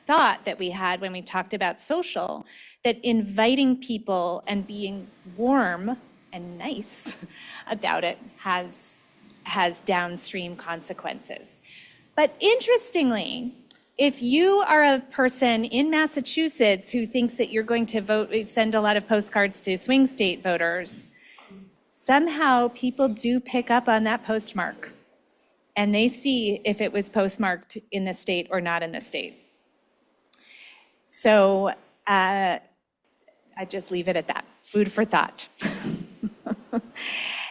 thought that we had when we talked about social, that inviting people and being warm and nice about it has downstream consequences. But interestingly, if you are a person in Massachusetts who thinks that you're going to send a lot of postcards to swing state voters, somehow people do pick up on that postmark, and they see if it was postmarked in the state or not in the state. So I just leave it at that. Food for thought.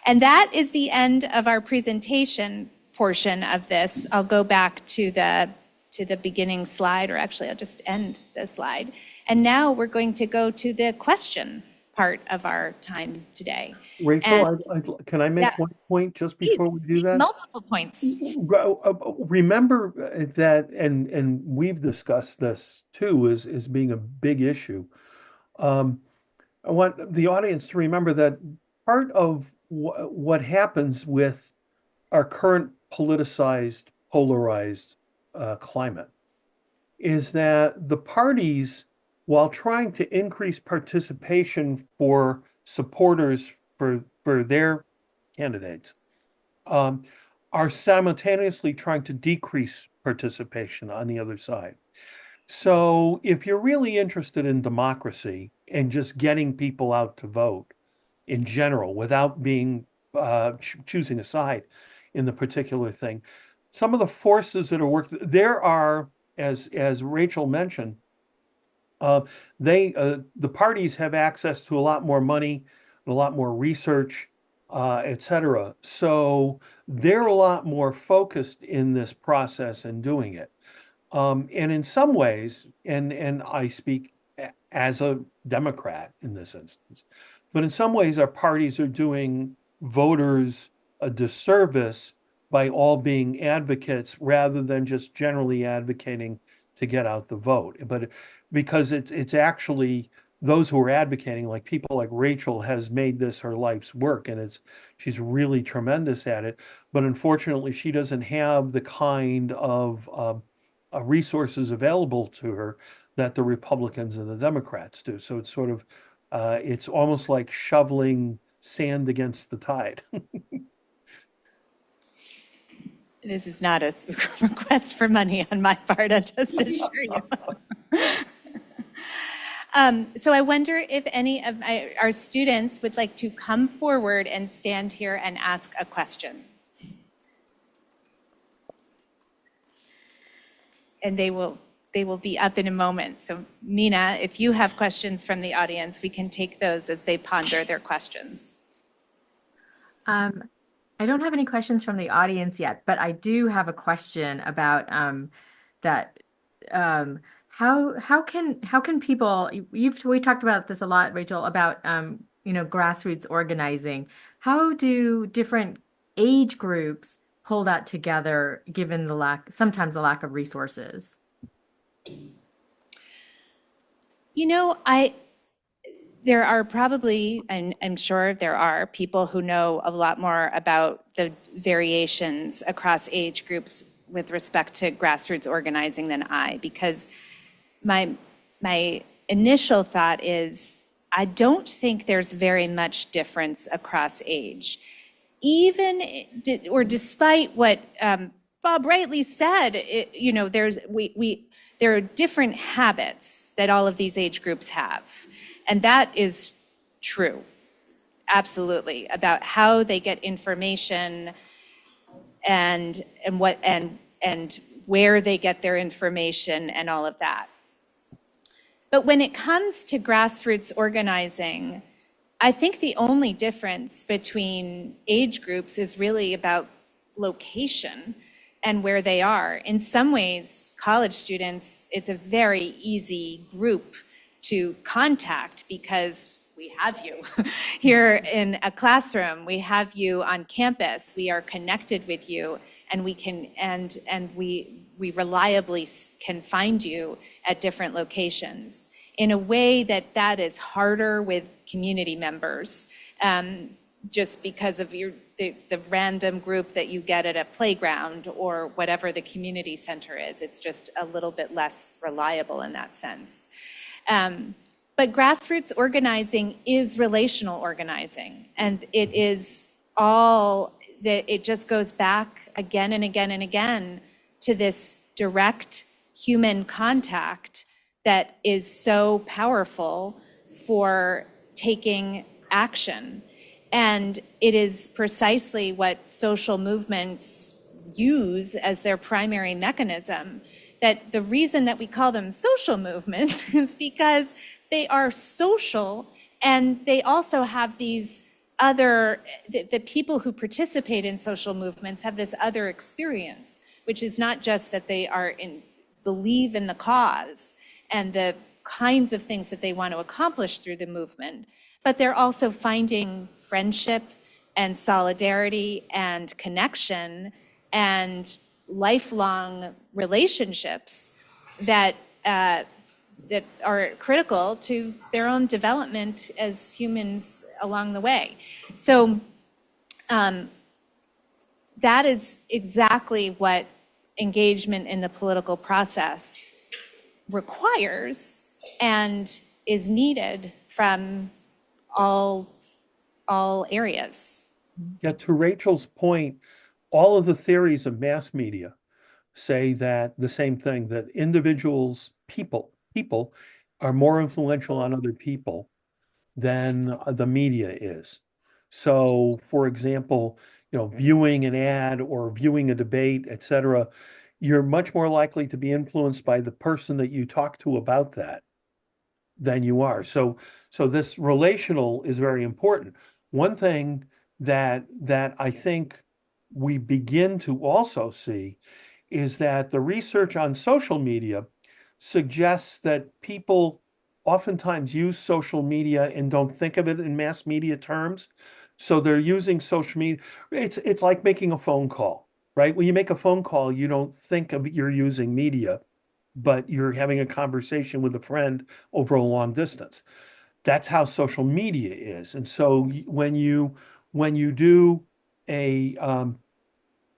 And that is the end of our presentation portion of this. I'll go back to the beginning slide, or actually I'll just end the slide. And now we're going to go to the question part of our time today. Rachel, And can I make yeah, one point just before we do make that? multiple points. Remember that, and we've discussed this too, as being a big issue. Um, I want the audience to remember that part of what happens with our current politicized, polarized climate is that the parties, while trying to increase participation for supporters for their candidates, um, are simultaneously trying to decrease participation on the other side. So if you're really interested in democracy and just getting people out to vote in general without being choosing a side in the particular thing, some of the forces that are working, there are, as Rachel mentioned, uh, the parties have access to a lot more money, a lot more research, et cetera. So they're a lot more focused in this process and doing it. And in some ways, and I speak as a Democrat in this instance, but in some ways, our parties are doing voters a disservice by all being advocates rather than just generally advocating to get out the vote. But because it's actually those who are advocating, like people like Rachel, has made this her life's work, and she's really tremendous at it. But unfortunately, she doesn't have the kind of resources available to her that the Republicans and the Democrats do. So it's sort of, it's almost like shoveling sand against the tide. This is not a request for money on my part, I just assure you. So I wonder if any of our students would like to come forward and stand here and ask a question. And they will be up in a moment. So Mina, if you have questions from the audience, we can take those as they ponder their questions. I don't have any questions from the audience yet, but I do have a question about that. How can people? We talked about this a lot, Rachel, about grassroots organizing. How do different age groups pull that together, given sometimes the lack of resources? There are probably, and I'm sure there are, people who know a lot more about the variations across age groups with respect to grassroots organizing than I, because my initial thought is I don't think there's very much difference across age. Despite what Bob rightly said, there are different habits that all of these age groups have. And that is true, absolutely, about how they get information and where they get their information and all of that. But when it comes to grassroots organizing, I think the only difference between age groups is really about location and where they are. In some ways, college students, it's a very easy group to contact because we have you here in a classroom, we have you on campus, we are connected with you, and we reliably can find you at different locations in a way that is harder with community members, just because of the random group that you get at a playground or whatever the community center is. It's just a little bit less reliable in that sense. But grassroots organizing is relational organizing, and it is it just goes back again and again and again to this direct human contact that is so powerful for taking action. And it is precisely what social movements use as their primary mechanism. That the reason that we call them social movements is because they are social, and they also have these the people who participate in social movements have this other experience, which is not just that they believe in the cause and the kinds of things that they want to accomplish through the movement, but they're also finding friendship and solidarity and connection and lifelong relationships that that are critical to their own development as humans along the way. So that is exactly what engagement in the political process requires and is needed from all areas. Yeah, to Rachel's point, all of the theories of mass media say that the same thing, that individuals, people are more influential on other people than the media is. So, for example, viewing an ad or viewing a debate, etc., you're much more likely to be influenced by the person that you talk to about that than you are. So this relational is very important. One thing that I think we begin to also see is that the research on social media suggests that people oftentimes use social media and don't think of it in mass media terms. So they're using social media. It's like making a phone call, right? When you make a phone call, you don't think of you're using media, but you're having a conversation with a friend over a long distance. That's how social media is. And so when you do a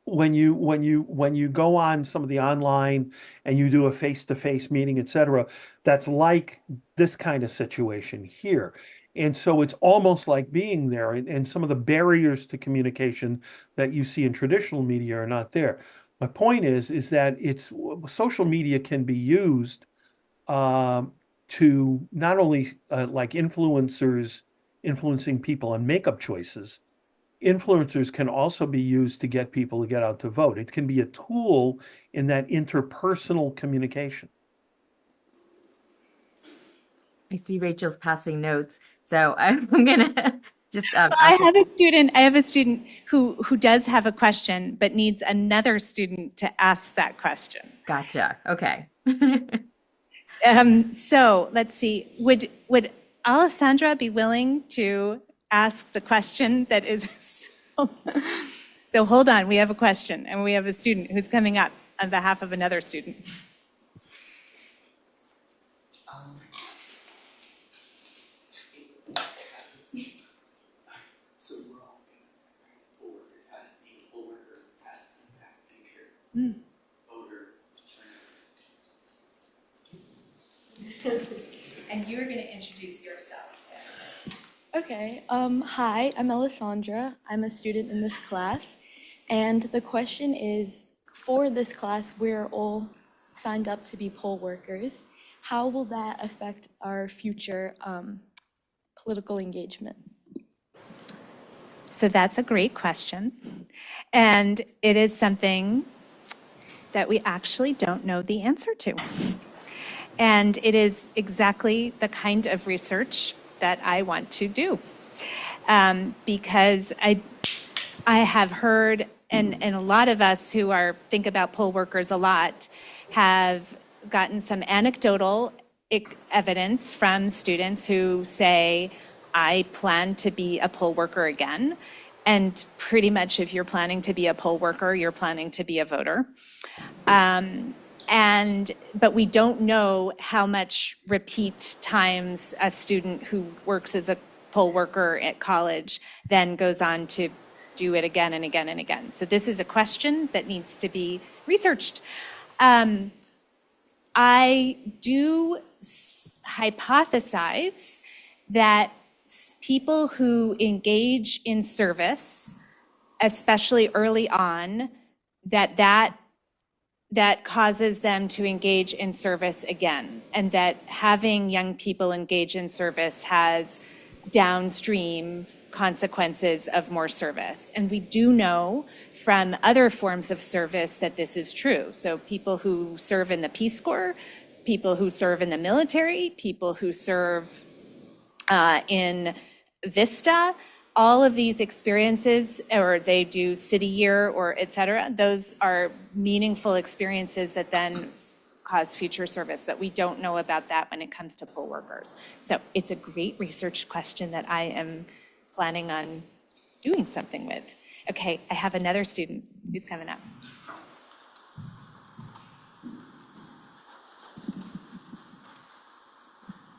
when you go on some of the online and you do a face-to-face meeting, etc., that's like this kind of situation here. And so it's almost like being there, and some of the barriers to communication that you see in traditional media are not there. My point is that social media can be used to not only like influencers influencing people on makeup choices. Influencers can also be used to get people to get out to vote. It can be a tool in that interpersonal communication. I see Rachel's passing notes, so I'm gonna just I have a student who does have a question, but needs another student to ask that question. Gotcha. Okay. So let's see. Would Alessandra be willing to ask the question that is? So hold on. We have a question, and we have a student who's coming up on behalf of another student. So we're all poll workers, how does being a poll worker has impact future voter turnout? And you're going to introduce yourself. Okay, hi, I'm Alessandra. I'm a student in this class. And the question is, for this class, we're all signed up to be poll workers. How will that affect our future political engagement? So that's a great question. And it is something that we actually don't know the answer to. And it is exactly the kind of research that I want to do. Because I have heard, and a lot of us who think about poll workers a lot have gotten some anecdotal evidence from students who say, I plan to be a poll worker again. And pretty much if you're planning to be a poll worker, you're planning to be a voter. But we don't know how much repeat times a student who works as a poll worker at college then goes on to do it again and again and again. So this is a question that needs to be researched. I do hypothesize that people who engage in service, especially early on, that causes them to engage in service again, and that having young people engage in service has downstream consequences of more service. And we do know from other forms of service that this is true. So people who serve in the Peace Corps, people who serve in the military, people who serve in Vista, all of these experiences, or they do city year or et cetera, those are meaningful experiences that then cause future service, but we don't know about that when it comes to poll workers. So it's a great research question that I am planning on doing something with. Okay, I have another student who's coming up.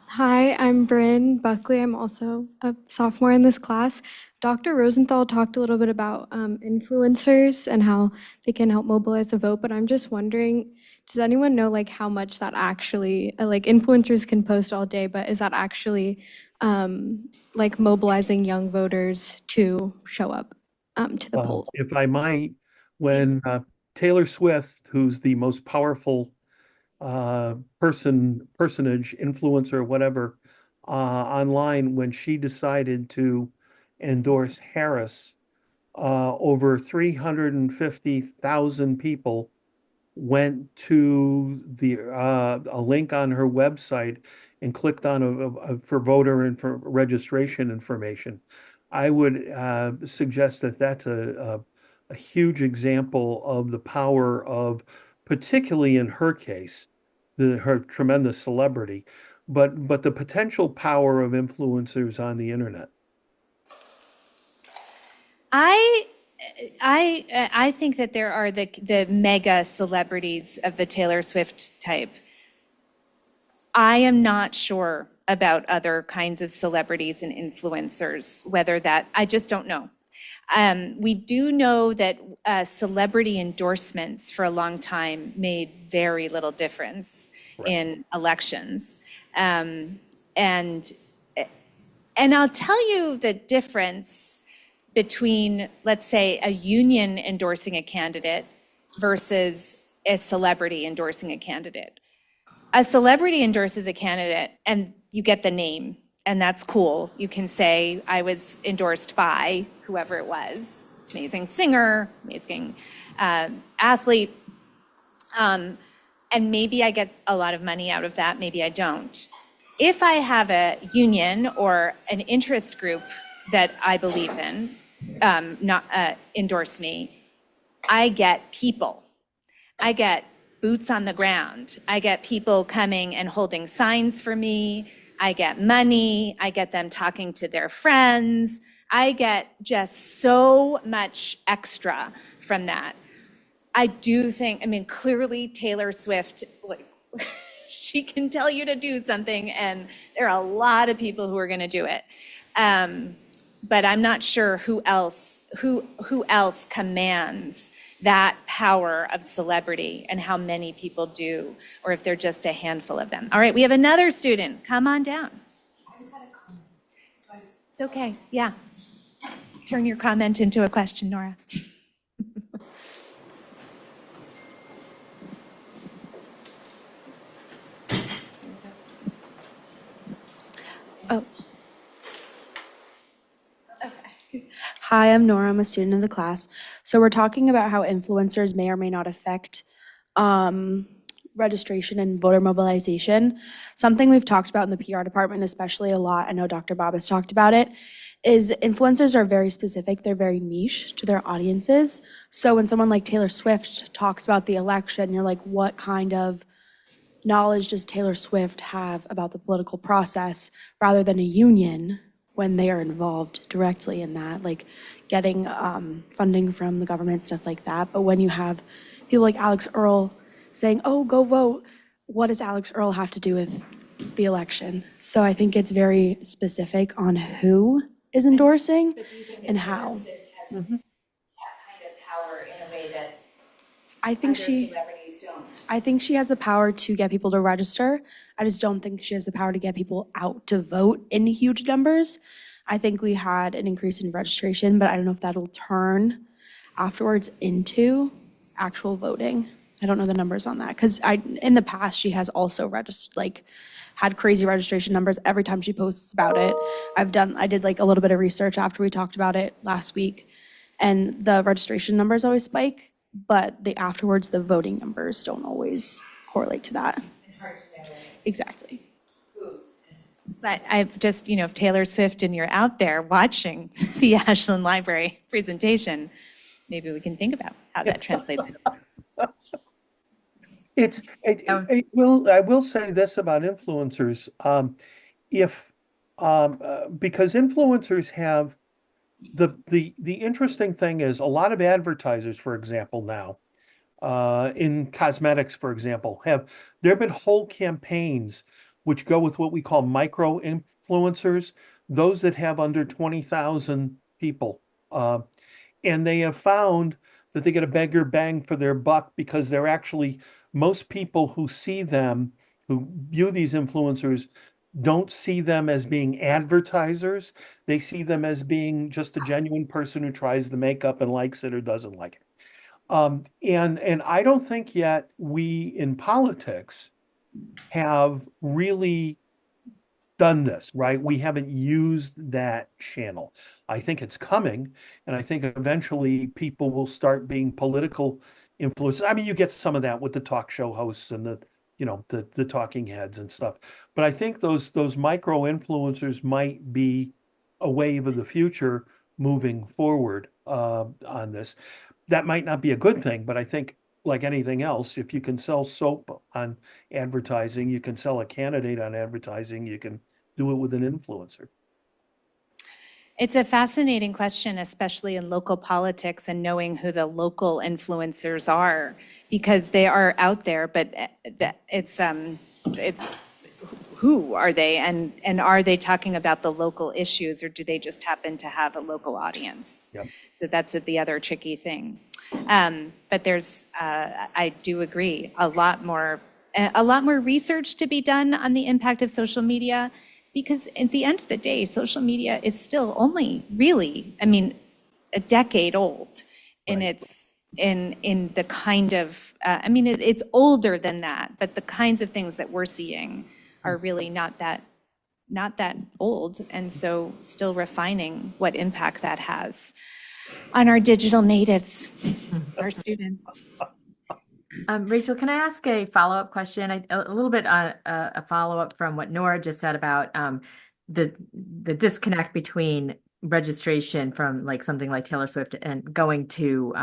Hi, I'm Bryn Buckley. I'm also a sophomore in this class. Dr. Rosenthal talked a little bit about influencers and how they can help mobilize the vote, but I'm just wondering, does anyone know like how much that actually, like influencers can post all day, but is that actually like mobilizing young voters to show up to the polls? If I might, when Taylor Swift, who's the most powerful personage, influencer, whatever, online, when she decided to endorse Harris, over 350,000 people went to a link on her website and clicked on for voter and for registration information. I would suggest that that's a huge example of the power of, particularly in her case, her tremendous celebrity, but the potential power of influencers on the internet. I think that there are the mega celebrities of the Taylor Swift type. I am not sure about other kinds of celebrities and influencers, I just don't know. We do know that celebrity endorsements for a long time made very little difference in elections. And I'll tell you the difference between, let's say, a union endorsing a candidate versus a celebrity endorsing a candidate. A celebrity endorses a candidate and you get the name, and that's cool. You can say, I was endorsed by whoever it was, this amazing singer, amazing athlete, and maybe I get a lot of money out of that, maybe I don't. If I have a union or an interest group that I believe in, endorse me, I get people. I get boots on the ground. I get people coming and holding signs for me. I get money. I get them talking to their friends. I get just so much extra from that. I do think, clearly Taylor Swift, she can tell you to do something, and there are a lot of people who are going to do it. But I'm not sure who else commands that power of celebrity and how many people do, or if they're just a handful of them. All right, we have another student. Come on down. I just had a comment. It's okay, yeah. Turn your comment into a question, Nora. Oh. Hi, I'm Nora. I'm a student in the class. So we're talking about how influencers may or may not affect registration and voter mobilization. Something we've talked about in the PR department, especially a lot, I know Dr. Bob has talked about it, is influencers are very specific. They're very niche to their audiences. So when someone like Taylor Swift talks about the election, you're like, what kind of knowledge does Taylor Swift have about the political process, rather than a union when they are involved directly in that, like getting funding from the government, stuff like that. But when you have people like Alex Earl saying, oh, go vote, what does Alex Earl have to do with the election? So I think it's very specific on who is endorsing and how. Has that kind of power in a way that I think celebrities don't. I think she has the power to get people to register. I just don't think she has the power to get people out to vote in huge numbers. I think we had an increase in registration, but I don't know if that'll turn afterwards into actual voting. I don't know the numbers on that, because in the past she has also had crazy registration numbers every time she posts about it. I did like a little bit of research after we talked about it last week, and the registration numbers always spike, but afterwards the voting numbers don't always correlate to that. It's hard to know. Exactly. But I've just, if Taylor Swift and you're out there watching the Ashland Library presentation, maybe we can think about how that translates. I will say this about influencers. If Because influencers have the interesting thing is a lot of advertisers, for example, now in cosmetics, for example, there have been whole campaigns which go with what we call micro influencers, those that have under 20,000 people. And they have found that they get a bigger bang for their buck because they're actually, most people who see them, who view these influencers, don't see them as being advertisers. They see them as being just a genuine person who tries the makeup and likes it or doesn't like it. And I don't think yet we in politics have really done this, right? We haven't used that channel. I think it's coming, and I think eventually people will start being political influencers. I mean, you get some of that with the talk show hosts and the talking heads and stuff. But I think those micro influencers might be a wave of the future moving forward on this. That might not be a good thing, but I think like anything else, if you can sell soap on advertising, you can sell a candidate on advertising, you can do it with an influencer. It's a fascinating question, especially in local politics and knowing who the local influencers are, because they are out there, but it's who are they, and are they talking about the local issues, or do they just happen to have a local audience? Yep. So that's the other tricky thing. But there's, I do agree, a lot more research to be done on the impact of social media, because at the end of the day, social media is still only really, I mean, a decade old, and Right. it's in the kind of, I mean, it's older than that, but the kinds of things that we're seeing are really not that old, and so still refining what impact that has on our digital natives, our students. Rachel, can I ask a follow-up question? A little bit on a follow-up from what Nora just said about the disconnect between registration from like something like Taylor Swift and going to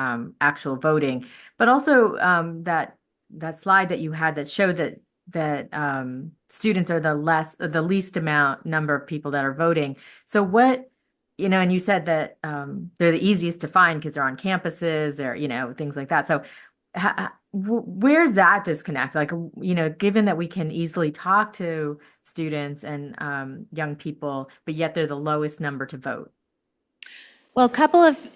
actual voting, but also that slide that you had that showed that students are the least number of people that are voting. So what, and you said that they're the easiest to find because they're on campuses or, things like that. So where's that disconnect? Like, given that we can easily talk to students and young people, but yet they're the lowest number to vote. Well, a couple of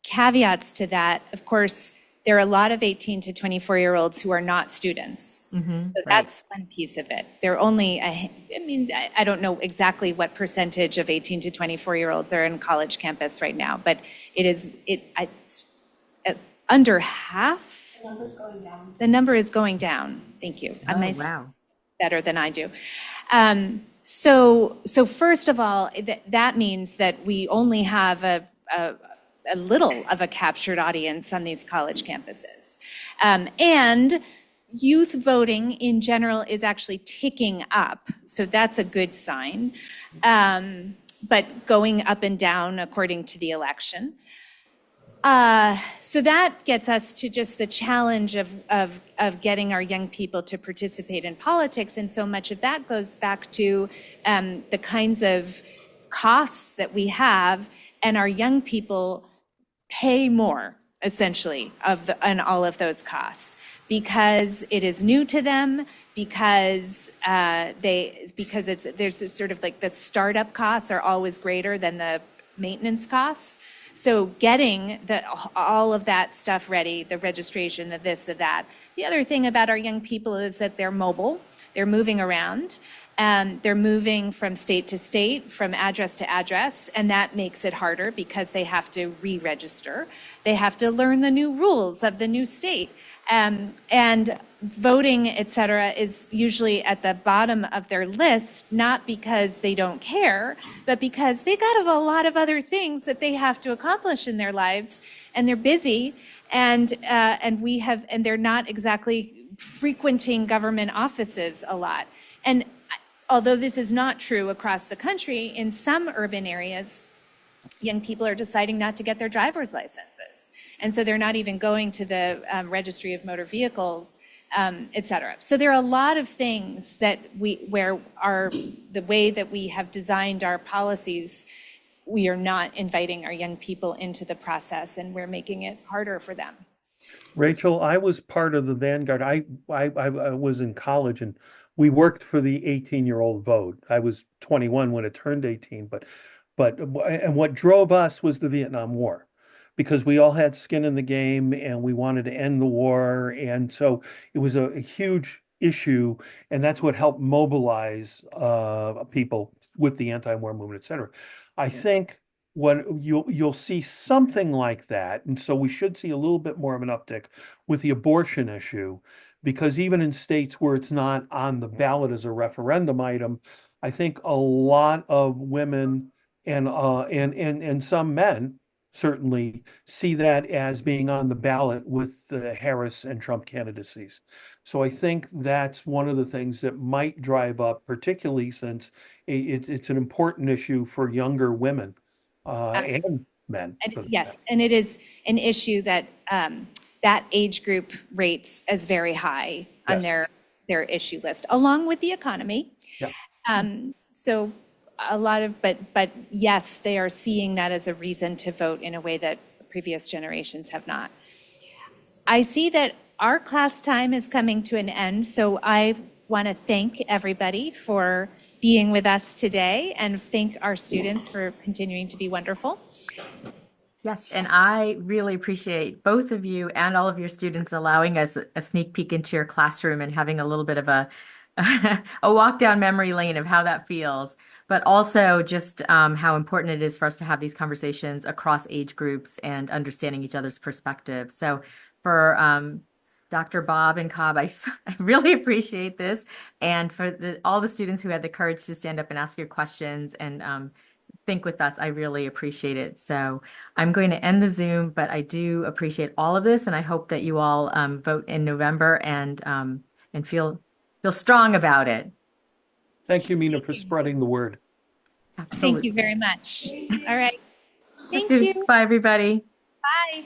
caveats to that. Of course, there are a lot of 18 to 24-year-olds who are not students. So that's one piece of it. There are only, I don't know exactly what percentage of 18 to 24-year-olds are in college campus right now, but it's under half. The number's going down. The number is going down. Thank you. Wow. Better than I do. So first of all, that means that we only have a little of a captured audience on these college campuses. And youth voting in general is actually ticking up. So that's a good sign. But going up and down according to the election. So that gets us to just the challenge of getting our young people to participate in politics. And so much of that goes back to the kinds of costs that we have, and our young people pay more, essentially, on all of those costs, because it is new to them, because there's sort of like the startup costs are always greater than the maintenance costs. So getting all of that stuff ready, the registration, the this, the that. The other thing about our young people is that they're mobile, they're moving around, and they're moving from state to state, from address to address, and that makes it harder because they have to re-register. They have to learn the new rules of the new state. And voting, et cetera, is usually at the bottom of their list, not because they don't care, but because they got a lot of other things that they have to accomplish in their lives, and they're busy, and they're not exactly frequenting government offices a lot. And although this is not true across the country, in some urban areas, young people are deciding not to get their driver's licenses. And so they're not even going to the registry of motor vehicles et cetera. So there are a lot of things that the way that we have designed our policies, we are not inviting our young people into the process, and we're making it harder for them. Rachel, I was part of the vanguard. I was in college and we worked for the 18-year-old vote. I was 21 when it turned 18, and what drove us was the Vietnam War, because we all had skin in the game and we wanted to end the war. And so it was a huge issue, and that's what helped mobilize people with the anti-war movement, et cetera. I think when you'll see something like that, and so we should see a little bit more of an uptick with the abortion issue, because even in states where it's not on the ballot as a referendum item, I think a lot of women and some men certainly see that as being on the ballot with the Harris and Trump candidacies. So I think that's one of the things that might drive up, particularly since it's an important issue for younger women and men. And yes, and it is an issue that that age group rates as very high on Yes. their issue list, along with the economy. Yeah. So a lot of, but yes, they are seeing that as a reason to vote in a way that previous generations have not. I see that our class time is coming to an end, so I want to thank everybody for being with us today and thank our students for continuing to be wonderful. Yes, and I really appreciate both of you and all of your students allowing us a sneak peek into your classroom and having a little bit of a a walk down memory lane of how that feels, but also just how important it is for us to have these conversations across age groups and understanding each other's perspectives. So for Dr. Bob and Cobb, I really appreciate this. And for all the students who had the courage to stand up and ask your questions and think with us, I really appreciate it. So I'm going to end the Zoom, but I do appreciate all of this. And I hope that you all vote in November and feel strong about it. Thank you, Mina, for spreading the word. Thank you very much. All right. Thank you. Bye, everybody. Bye.